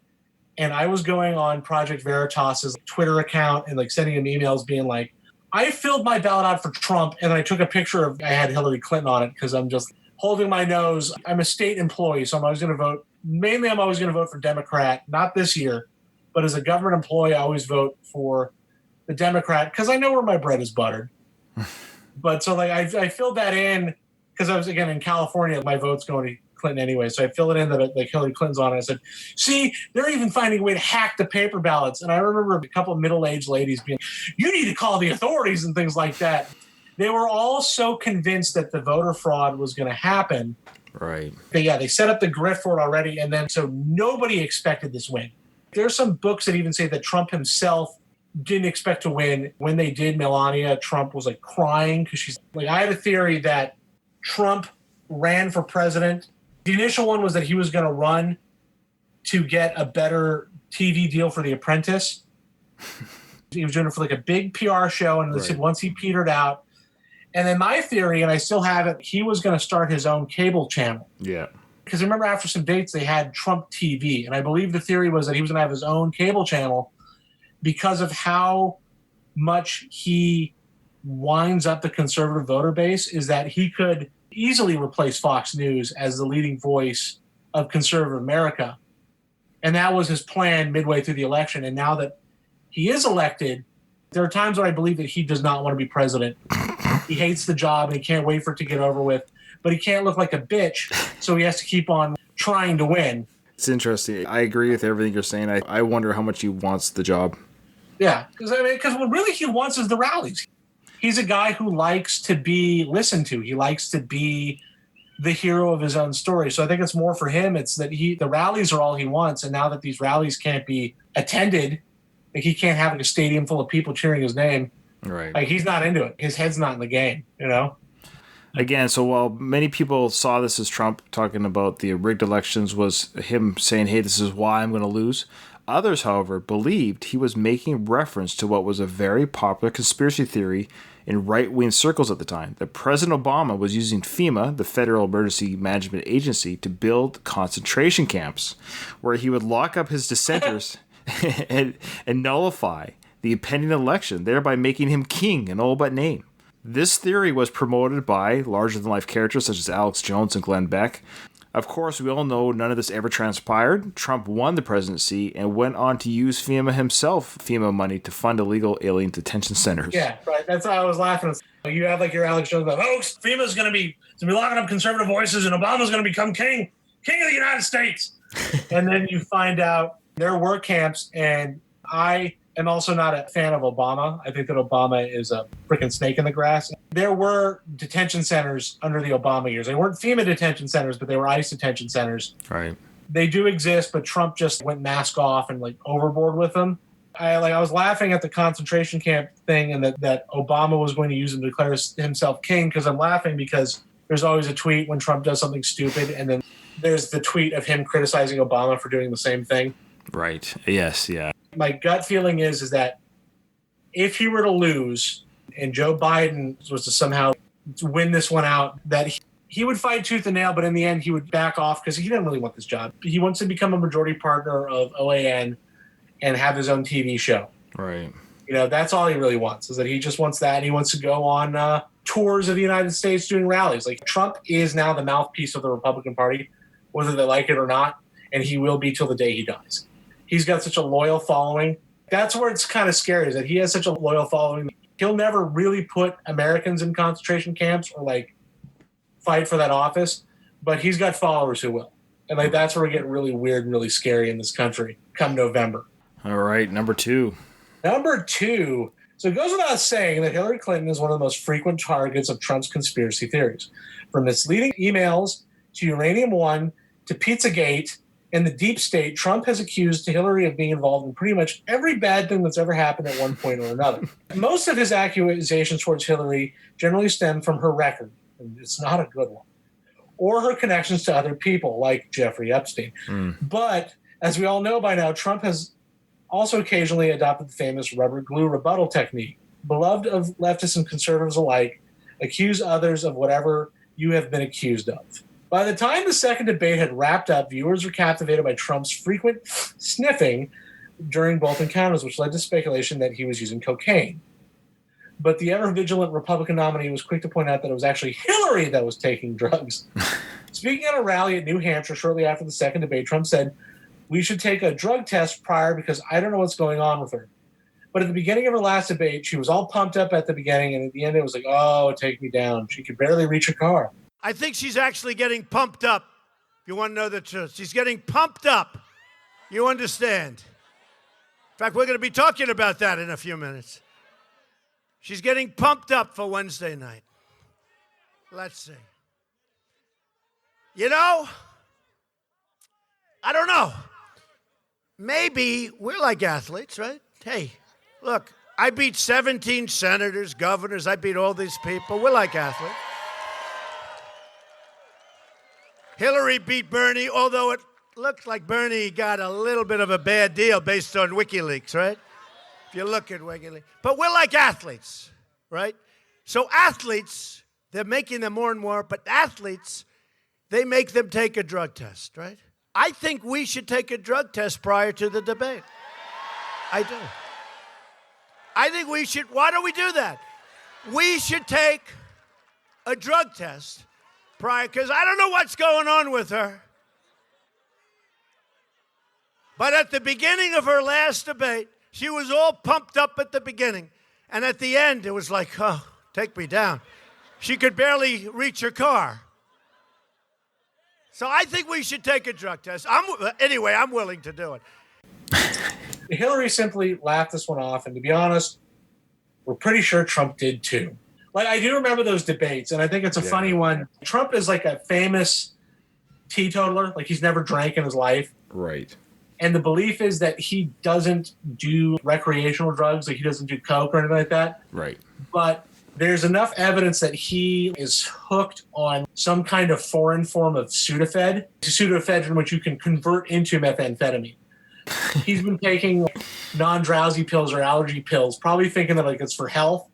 and I was going on Project Veritas's Twitter account and like sending him emails being like, I filled my ballot out for Trump and I took a picture of, I had Hillary Clinton on it because I'm just holding my nose. I'm a state employee, so I'm always going to vote. Mainly, I'm always going to vote for Democrat, not this year, but as a government employee, I always vote for the Democrat because I know where my bread is buttered. But so like I filled that in because I was, again, in California, my vote's going to Clinton anyway. So I filled it in that like Hillary Clinton's on it. I said, see, they're even finding a way to hack the paper ballots. And I remember a couple of middle-aged ladies being, you need to call the authorities and things like that. They were all so convinced that the voter fraud was going to happen. Right. But yeah, they set up the grift for it already. And then so nobody expected this win. There's some books that even say that Trump himself didn't expect to win. When they did, Melania Trump was like crying because she's like, I had a theory that Trump ran for president. The initial one was that he was going to run to get a better TV deal for The Apprentice. He was doing it for like a big PR show. And they said once he petered out, and then my theory, and I still have it, he was going to start his own cable channel. Yeah. Because remember after some dates, they had Trump TV. And I believe the theory was that he was going to have his own cable channel because of how much he winds up the conservative voter base, is that he could easily replace Fox News as the leading voice of conservative America. And that was his plan midway through the election. And now that he is elected, there are times when I believe that he does not want to be president. He hates the job and he can't wait for it to get over with. But he can't look like a bitch, so he has to keep on trying to win. It's interesting. I agree with everything you're saying. I wonder how much he wants the job. Yeah, because what really he wants is the rallies. He's a guy who likes to be listened to. He likes to be the hero of his own story. So I think it's more for him. It's that the rallies are all he wants. And now that these rallies can't be attended, like he can't have a stadium full of people cheering his name. Right. Like he's not into it. His head's not in the game, you know? Again, so while many people saw this as Trump talking about the rigged elections was him saying, hey, this is why I'm going to lose, others, however, believed he was making reference to what was a very popular conspiracy theory in right-wing circles at the time, that President Obama was using FEMA, the Federal Emergency Management Agency, to build concentration camps where he would lock up his dissenters and nullify the impending election, thereby making him king in all but name. This theory was promoted by larger-than-life characters such as Alex Jones and Glenn Beck. Of course, we all know none of this ever transpired. Trump won the presidency and went on to use FEMA money to fund illegal alien detention centers. Yeah, right. That's why I was laughing. You have like your Alex Jones, like, folks, FEMA's going to be locking up conservative voices and Obama's going to become king of the United States. And then you find out there were camps, and I am also not a fan of Obama. I think that Obama is a freaking snake in the grass. There were detention centers under the Obama years. They weren't FEMA detention centers, but they were ICE detention centers. Right. They do exist, but Trump just went mask off and like overboard with them. I was laughing at the concentration camp thing and that Obama was going to use him to declare himself king, because I'm laughing because there's always a tweet when Trump does something stupid, and then there's the tweet of him criticizing Obama for doing the same thing. Right. Yes. Yeah. My gut feeling is that if he were to lose and Joe Biden was to somehow win this one out, that he would fight tooth and nail, but in the end he would back off because he didn't really want this job. He wants to become a majority partner of OAN and have his own TV show. Right. You know, that's all he really wants, is that he just wants that, and he wants to go on tours of the United States doing rallies. Like, Trump is now the mouthpiece of the Republican Party, whether they like it or not, and he will be till the day he dies. He's got such a loyal following. That's where it's kind of scary, is that he has such a loyal following. He'll never really put Americans in concentration camps or like fight for that office, but he's got followers who will. And like that's where we get really weird and really scary in this country come November. All right, number two. Number two. So it goes without saying that Hillary Clinton is one of the most frequent targets of Trump's conspiracy theories. From misleading emails to Uranium One to Pizzagate and the deep state, Trump has accused Hillary of being involved in pretty much every bad thing that's ever happened at one point or another. Most of his accusations towards Hillary generally stem from her record, and it's not a good one, or her connections to other people like Jeffrey Epstein. But as we all know by now, Trump has also occasionally adopted the famous rubber glue rebuttal technique. Beloved of leftists and conservatives alike, accuse others of whatever you have been accused of. By the time the second debate had wrapped up, viewers were captivated by Trump's frequent sniffing during both encounters, which led to speculation that he was using cocaine. But the ever-vigilant Republican nominee was quick to point out that it was actually Hillary that was taking drugs. Speaking at a rally at New Hampshire shortly after the second debate, Trump said, "We should take a drug test prior because I don't know what's going on with her." But at the beginning of her last debate, she was all pumped up at the beginning, and at the end it was like, "Oh, take me down." She could barely reach her car. I think she's actually getting pumped up. If you want to know the truth, she's getting pumped up. You understand? In fact, we're going to be talking about that in a few minutes. She's getting pumped up for Wednesday night. Let's see. You know, I don't know. Maybe we're like athletes, right? Hey, look, I beat 17 senators, governors. I beat all these people. We're like athletes. Hillary beat Bernie, although it looks like Bernie got a little bit of a bad deal based on WikiLeaks, right? If you look at WikiLeaks. But we're like athletes, right? So athletes, they're making them more and more, but athletes, they make them take a drug test, right? I think we should take a drug test prior to the debate. I do. I think we should. Why don't we do that? We should take a drug test prior, because I don't know what's going on with her. But at the beginning of her last debate, she was all pumped up at the beginning. And at the end, it was like, oh, take me down. She could barely reach her car. So I think we should take a drug test. Anyway, I'm willing to do it. Hillary simply laughed this one off. And to be honest, we're pretty sure Trump did too. Like, I do remember those debates, and I think it's a funny one. Trump is like a famous teetotaler. Like, he's never drank in his life. Right. And the belief is that he doesn't do recreational drugs, like he doesn't do coke or anything like that. Right. But there's enough evidence that he is hooked on some kind of foreign form of pseudoephedrine, which you can convert into methamphetamine. He's been taking non-drowsy pills or allergy pills, probably thinking that like it's for health.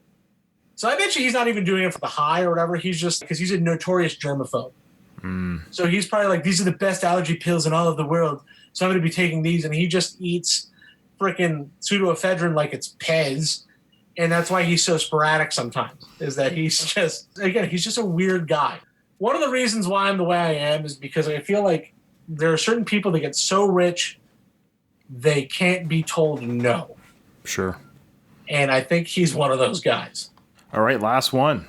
So I bet you he's not even doing it for the high or whatever. He's just because he's a notorious germaphobe. So he's probably like, these are the best allergy pills in all of the world. So I'm going to be taking these. And he just eats freaking pseudoephedrine like it's Pez. And that's why he's so sporadic sometimes, is that he's just a weird guy. One of the reasons why I'm the way I am is because I feel like there are certain people that get so rich, they can't be told no. Sure. And I think he's one of those guys. All right, last one.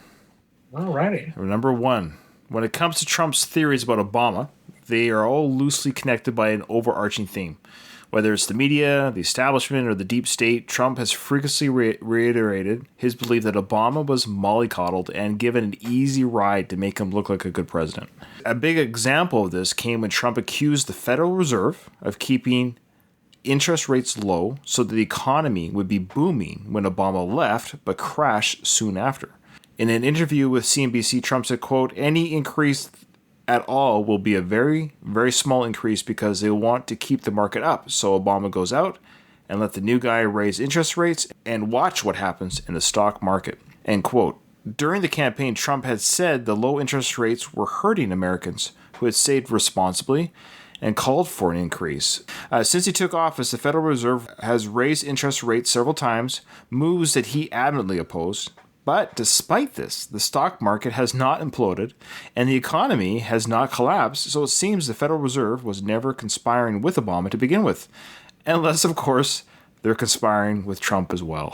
All righty. Number one. When it comes to Trump's theories about Obama, they are all loosely connected by an overarching theme. Whether it's the media, the establishment, or the deep state, Trump has frequently reiterated his belief that Obama was mollycoddled and given an easy ride to make him look like a good president. A big example of this came when Trump accused the Federal Reserve of keeping interest rates low so that the economy would be booming when Obama left, but crashed soon after. In an interview with CNBC, Trump said, quote, "Any increase at all will be a very, very small increase because they want to keep the market up. So Obama goes out and let the new guy raise interest rates and watch what happens in the stock market." End quote. During the campaign, Trump had said the low interest rates were hurting Americans who had saved responsibly and called for an increase. Since he took office, the Federal Reserve has raised interest rates several times, moves that he adamantly opposed. But despite this, the stock market has not imploded and the economy has not collapsed, so it seems the Federal Reserve was never conspiring with Obama to begin with. Unless, of course, they're conspiring with Trump as well.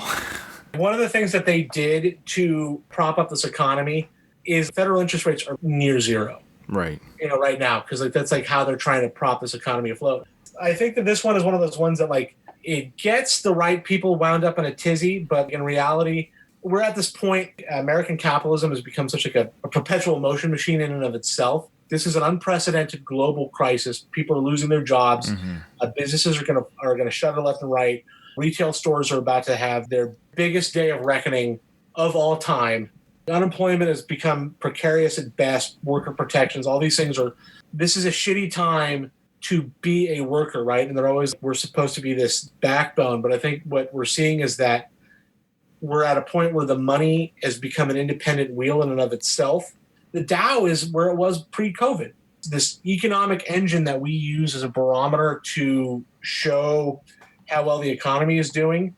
One of the things that they did to prop up this economy is federal interest rates are near zero. Right. Right now, because that's like how they're trying to prop this economy afloat. I think that this one is one of those ones that like it gets the right people wound up in a tizzy, but in reality, we're at this point, American capitalism has become such like a perpetual motion machine in and of itself. This is an unprecedented global crisis. People are losing their jobs. Businesses are going to shut left and right. Retail stores are about to have their biggest day of reckoning of all time. Unemployment has become precarious at best. Worker protections, all these things this is a shitty time to be a worker, right? And we're supposed to be this backbone. But I think what we're seeing is that we're at a point where the money has become an independent wheel in and of itself. The Dow is where it was pre-COVID. This economic engine that we use as a barometer to show how well the economy is doing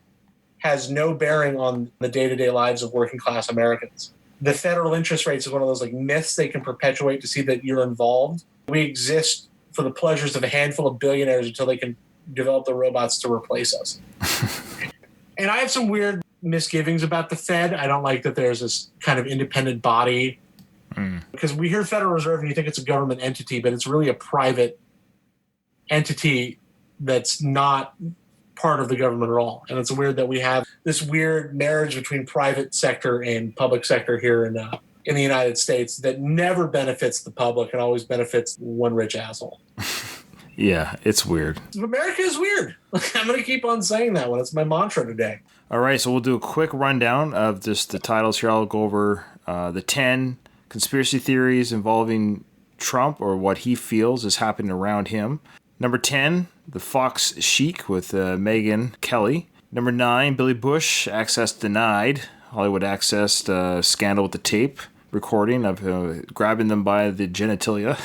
has no bearing on the day-to-day lives of working class Americans. The federal interest rates is one of those like myths they can perpetuate to see that you're involved. We exist for the pleasures of a handful of billionaires until they can develop the robots to replace us. And I have some weird misgivings about the Fed. I don't like that there's this kind of independent body because we hear Federal Reserve and you think it's a government entity, but it's really a private entity that's not part of the government at all. And it's weird that we have this weird marriage between private sector and public sector here in the United States that never benefits the public and always benefits one rich asshole. Yeah, it's weird. America is weird. I'm going to keep on saying that one. It's my mantra today. All right, so we'll do a quick rundown of just the titles here. I'll go over the 10 conspiracy theories involving Trump or what he feels is happening around him. Number 10, the Fox Chic with Megyn Kelly. Number 9, Billy Bush, access denied. Hollywood accessed scandal with the tape recording of grabbing them by the genitalia.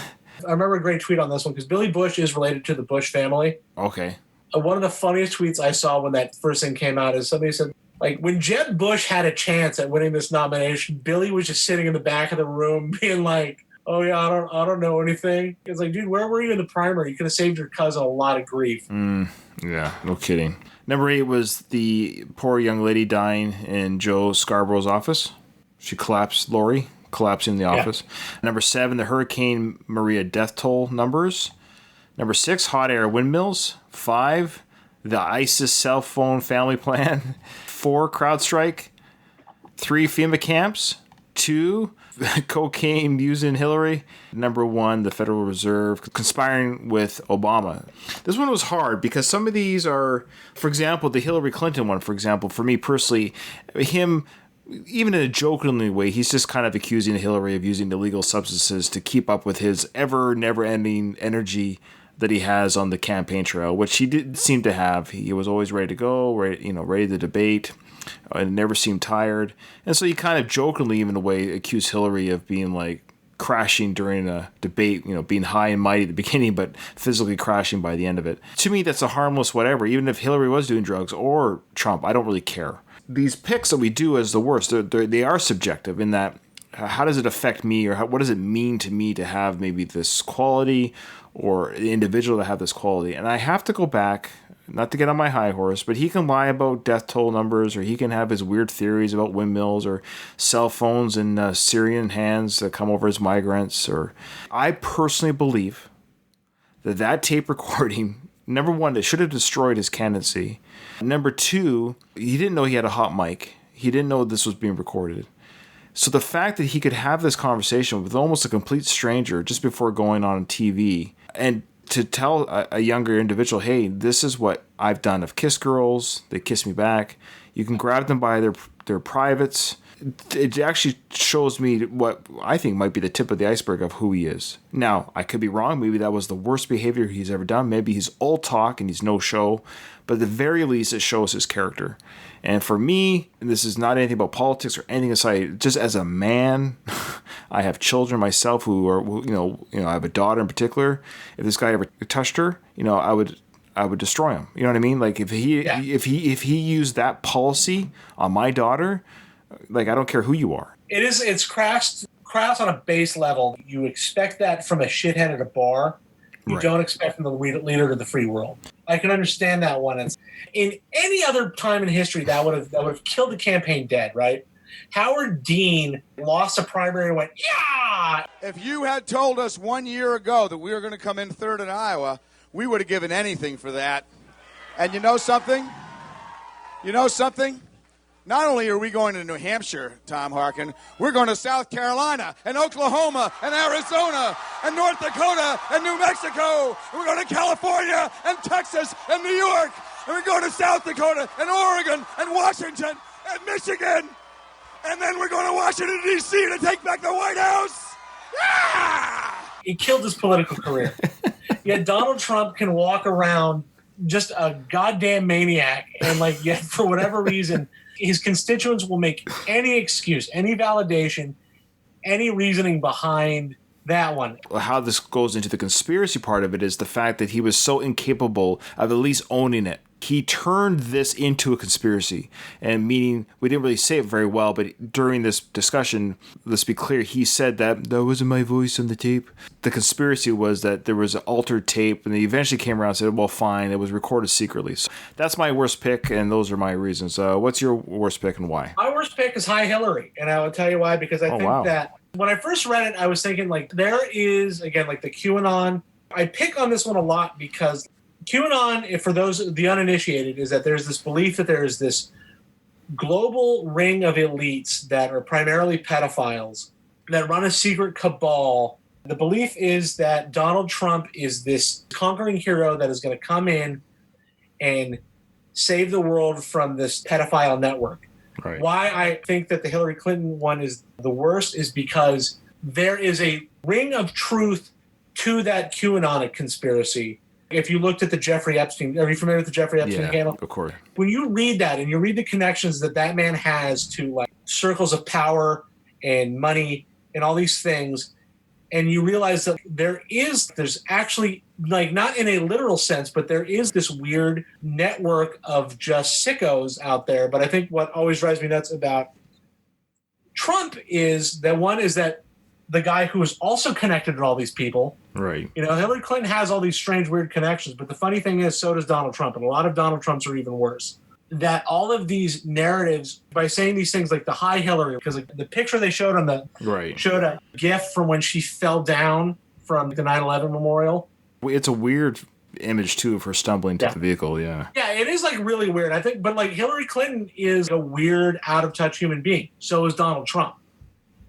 I remember a great tweet on this one because Billy Bush is related to the Bush family. Okay. One of the funniest tweets I saw when that first thing came out is somebody said, like, when Jeb Bush had a chance at winning this nomination, Billy was just sitting in the back of the room being like, oh yeah, I don't know anything. It's like, dude, where were you in the primary? You could have saved your cousin a lot of grief. Yeah, no kidding. Number 8 was the poor young lady dying in Joe Scarborough's office. She collapsed, Lori, collapsing in the office. Number 7, the Hurricane Maria death toll numbers. Number 6, hot air windmills. 5, the ISIS cell phone family plan. 4, CrowdStrike. 3, FEMA camps. 2, cocaine using Hillary. Number 1, the Federal Reserve conspiring with Obama. This one was hard because some of these are, for example, the Hillary Clinton one, for example, for me personally, him, even in a jokingly way, he's just kind of accusing Hillary of using illegal substances to keep up with his never-ending energy that he has on the campaign trail, which he did seem to have. He was always ready to go, ready to debate, and never seemed tired. And so he kind of jokingly, even in a way, accused Hillary of being like crashing during a debate, being high and mighty at the beginning, but physically crashing by the end of it. To me, that's a harmless whatever. Even if Hillary was doing drugs or Trump, I don't really care. These picks that we do as the worst, they are subjective in that how does it affect me, or what does it mean to me to have maybe this quality, or the individual to have this quality. And I have to go back, not to get on my high horse, but he can lie about death toll numbers, or he can have his weird theories about windmills or cell phones in Syrian hands that come over as migrants. Or I personally believe that tape recording, number 1, it should have destroyed his candidacy. Number 2, he didn't know he had a hot mic. He didn't know this was being recorded. So the fact that he could have this conversation with almost a complete stranger just before going on TV, and to tell a younger individual, hey, this is what I've done. I've kissed girls. They kiss me back. You can grab them by their privates. It actually shows me what I think might be the tip of the iceberg of who he is. Now, I could be wrong. Maybe that was the worst behavior he's ever done. Maybe he's all talk and he's no show. But at the very least, it shows his character. And for me, and this is not anything about politics or anything aside, just as a man, I have children myself who are, I have a daughter in particular. If this guy ever touched her, I would destroy him. You know what I mean? Like if he used that policy on my daughter, like I don't care who you are. It's crass on a base level. You expect that from a shithead at a bar. You don't expect from the leader of the free world. I can understand that one. In any other time in history, that would have killed the campaign dead, right? Howard Dean lost a primary and went, yeah! If you had told us 1 year ago that we were going to come in third in Iowa, we would have given anything for that. And you know something? Not only are we going to New Hampshire, Tom Harkin, we're going to South Carolina and Oklahoma and Arizona and North Dakota and New Mexico. And we're going to California and Texas and New York. And we're going to South Dakota and Oregon and Washington and Michigan. And then we're going to Washington, D.C. to take back the White House. Yeah! He killed his political career. Yet Donald Trump can walk around just a goddamn maniac. And yet for whatever reason, his constituents will make any excuse, any validation, any reasoning behind that one. How this goes into the conspiracy part of it is the fact that he was so incapable of at least owning it. He turned this into a conspiracy, and meaning we didn't really say it very well, but during this discussion, let's be clear, he said that wasn't my voice on the tape. The conspiracy was that there was an altered tape, and he eventually came around and said, well, fine, it was recorded secretly. So that's my worst pick, and those are my reasons. What's your worst pick and why? My worst pick is High Hillary, and I will tell you why, because I think that when I first read it, I was thinking, there is, again, the QAnon. I pick on this one a lot because QAnon, for those the uninitiated, is that there's this belief that there is this global ring of elites that are primarily pedophiles that run a secret cabal. The belief is that Donald Trump is this conquering hero that is going to come in and save the world from this pedophile network. Right. Why I think that the Hillary Clinton one is the worst is because there is a ring of truth to that QAnon conspiracy. If you looked at the Jeffrey Epstein, are you familiar with the Jeffrey Epstein scandal? Of course. When you read that and you read the connections that man has to circles of power and money and all these things, and you realize that there's actually, not in a literal sense, but there is this weird network of just sickos out there. But I think what always drives me nuts about Trump is that the guy who is also connected to all these people. Right. You know, Hillary Clinton has all these strange, weird connections, but the funny thing is, so does Donald Trump, and a lot of Donald Trumps are even worse. That all of these narratives, by saying these things like the high Hillary, because like, the picture they showed on the showed a GIF from when she fell down from the 9/11 memorial. It's a weird image too of her stumbling to the vehicle. Yeah. Yeah, it is like really weird. I think, but like Hillary Clinton is a weird, out of touch human being. So is Donald Trump.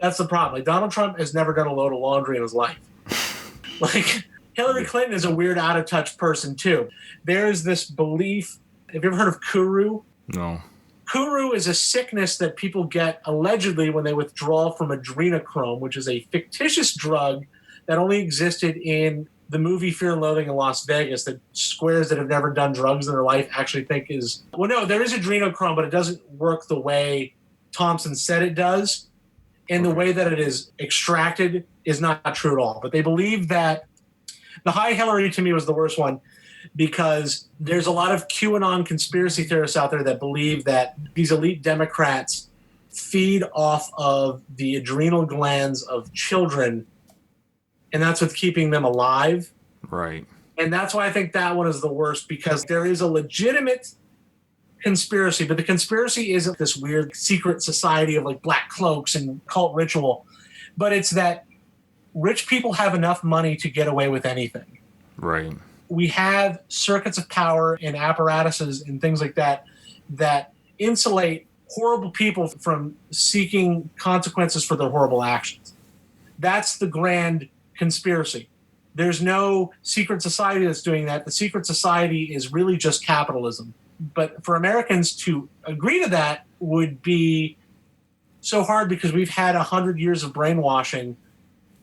That's the problem. Like Donald Trump has never done a load of laundry in his life. Like Hillary Clinton is a weird, out of touch person too. There's this belief. Have you ever heard of Kuru? No. Kuru is a sickness that people get allegedly when they withdraw from adrenochrome, which is a fictitious drug that only existed in the movie Fear and Loathing in Las Vegas, that squares that have never done drugs in their life actually think is... Well, no, there is adrenochrome, but it doesn't work the way Thompson said it does. And the way that it is extracted is not true at all. But they believe that... The high Hillary, to me, was the worst one, because there's a lot of QAnon conspiracy theorists out there that believe that these elite Democrats feed off of the adrenal glands of children, and that's what's keeping them alive. Right. And that's why I think that one is the worst, because there is a legitimate conspiracy, but the conspiracy isn't this weird secret society of like black cloaks and cult ritual, but it's that rich people have enough money to get away with anything. Right. We have circuits of power and apparatuses and things like that that insulate horrible people from seeking consequences for their horrible actions. That's the grand conspiracy. There's no secret society that's doing that. The secret society is really just capitalism. But for Americans to agree to that would be so hard, because we've had 100 years of brainwashing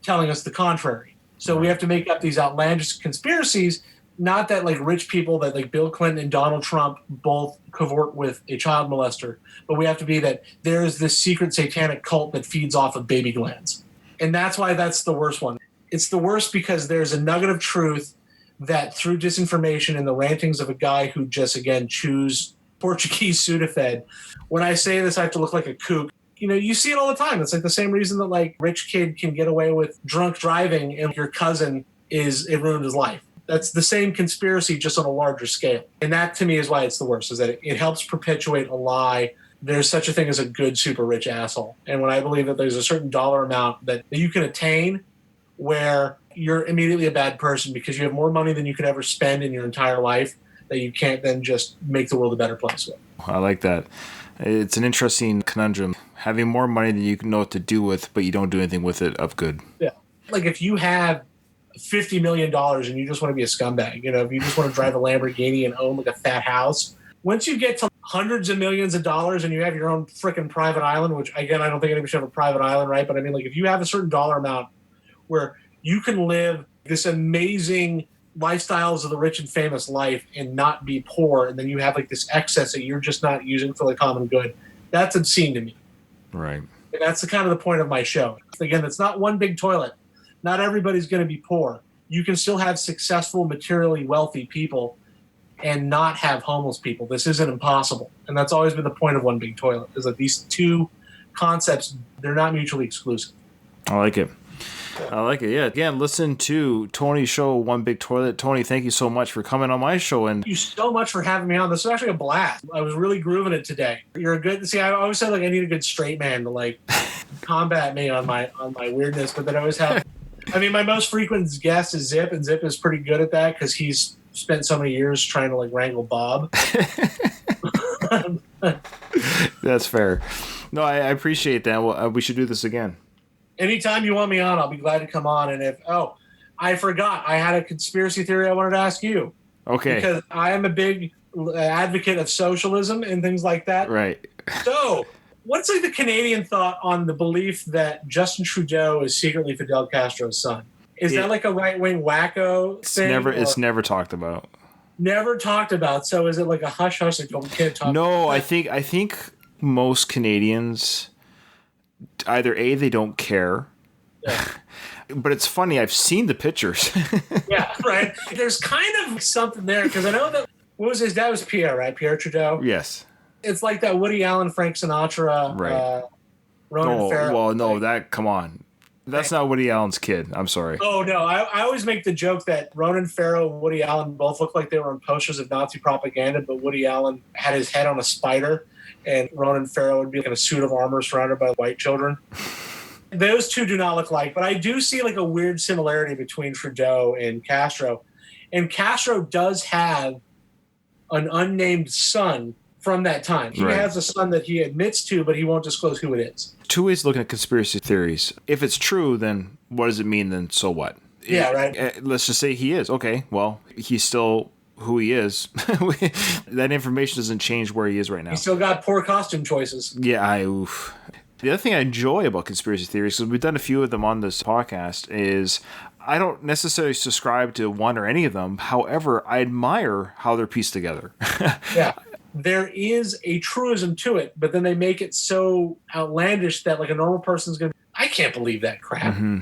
telling us the contrary. So we have to make up these outlandish conspiracies, not that like rich people that like Bill Clinton and Donald Trump both cavort with a child molester, but we have to be that there's this secret satanic cult that feeds off of baby glands. And that's why that's the worst one. It's the worst because there's a nugget of truth that through disinformation and the rantings of a guy who just, again, chews Portuguese Sudafed. When I say this, I have to look like a kook. You know, you see it all the time. It's like the same reason that like rich kid can get away with drunk driving and your cousin it ruined his life. That's the same conspiracy, just on a larger scale. And that to me is why it's the worst, is that it helps perpetuate a lie. There's such a thing as a good, super rich asshole. And when I believe that there's a certain dollar amount that you can attain where you're immediately a bad person because you have more money than you could ever spend in your entire life, that you can't then just make the world a better place with. I like that. It's an interesting conundrum. Having more money than you know what to do with, but you don't do anything with it of good. Yeah. Like if you have $50 million and you just want to be a scumbag, you know, if you just want to drive a Lamborghini and own like a fat house, once you get to hundreds of millions of dollars and you have your own freaking private island, which again, I don't think anybody should have a private island, right? But I mean, like if you have a certain dollar amount where you can live this amazing lifestyles of the rich and famous life and not be poor, and then you have like this excess that you're just not using for the common good, that's obscene to me. Right. And that's the kind of the point of my show. Again, it's not one big toilet. Not everybody's going to be poor. You can still have successful, materially wealthy people and not have homeless people. This isn't impossible. And that's always been the point of one big toilet, is that these two concepts, they're not mutually exclusive. I like it. I like it. Yeah. Again, listen to Tony's show, One Big Toilet. Tony, thank you so much for coming on my show. And thank you so much for having me on. This was actually a blast. I was really grooving it today. You're a good. See, I always say like I need a good straight man to like combat me on my weirdness, but then I always have. I mean, my most frequent guest is Zip, and Zip is pretty good at that because he's spent so many years trying to like wrangle Bob. That's fair. No, I appreciate that. Well, we should do this again. Anytime you want me on, I'll be glad to come on. And I forgot, I had a conspiracy theory I wanted to ask you. Okay. Because I am a big advocate of socialism and things like that. Right. So, what's like the Canadian thought on the belief that Justin Trudeau is secretly Fidel Castro's son? Is that like a right-wing wacko thing? It's never talked about. Never talked about. So is it like a hush-hush that we can't talk about? No, I think most Canadians, either A, they don't care. Yeah. But it's funny, I've seen the pictures. Yeah, right. There's kind of something there, because I know that, what was his dad? Was Pierre, right? Pierre Trudeau? Yes. It's like that Woody Allen, Frank Sinatra, right. Ronan Farrow. Well, no, that, come on. That's not Woody Allen's kid. I'm sorry. Oh, no. I always make the joke that Ronan Farrow and Woody Allen both look like they were on posters of Nazi propaganda, but Woody Allen had his head on a spider, and Ronan Farrow would be like in a suit of armor surrounded by white children. Those two do not look alike, but I do see like a weird similarity between Trudeau and Castro. And Castro does have an unnamed son from that time. He has a son that he admits to, but he won't disclose who it is. Two ways of looking at conspiracy theories. If it's true, then what does it mean? Then so what? Yeah, right. Let's just say he is. Okay, well, he's still who he is. That information doesn't change where he is right now. He still got poor costume choices. Yeah, The other thing I enjoy about conspiracy theories, because we've done a few of them on this podcast, is I don't necessarily subscribe to one or any of them. However, I admire how they're pieced together. Yeah. There is a truism to it, but then they make it so outlandish that like a normal person's going to, I can't believe that crap. Mm-hmm.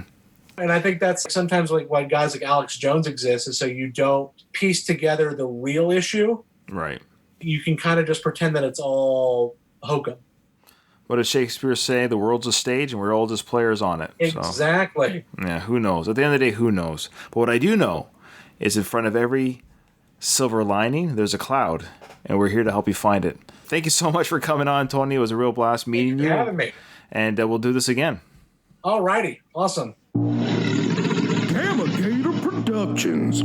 And I think that's sometimes like why guys like Alex Jones exist, is so you don't piece together the real issue. Right. You can kind of just pretend that it's all hokum. What does Shakespeare say? The world's a stage and we're all just players on it. Exactly. So, yeah, who knows? At the end of the day, who knows? But what I do know is in front of every silver lining, there's a cloud. And we're here to help you find it. Thank you so much for coming on, Tony. It was a real blast meeting you. Thanks for having me. And we'll do this again. All righty. Awesome. Gamma Gator Productions.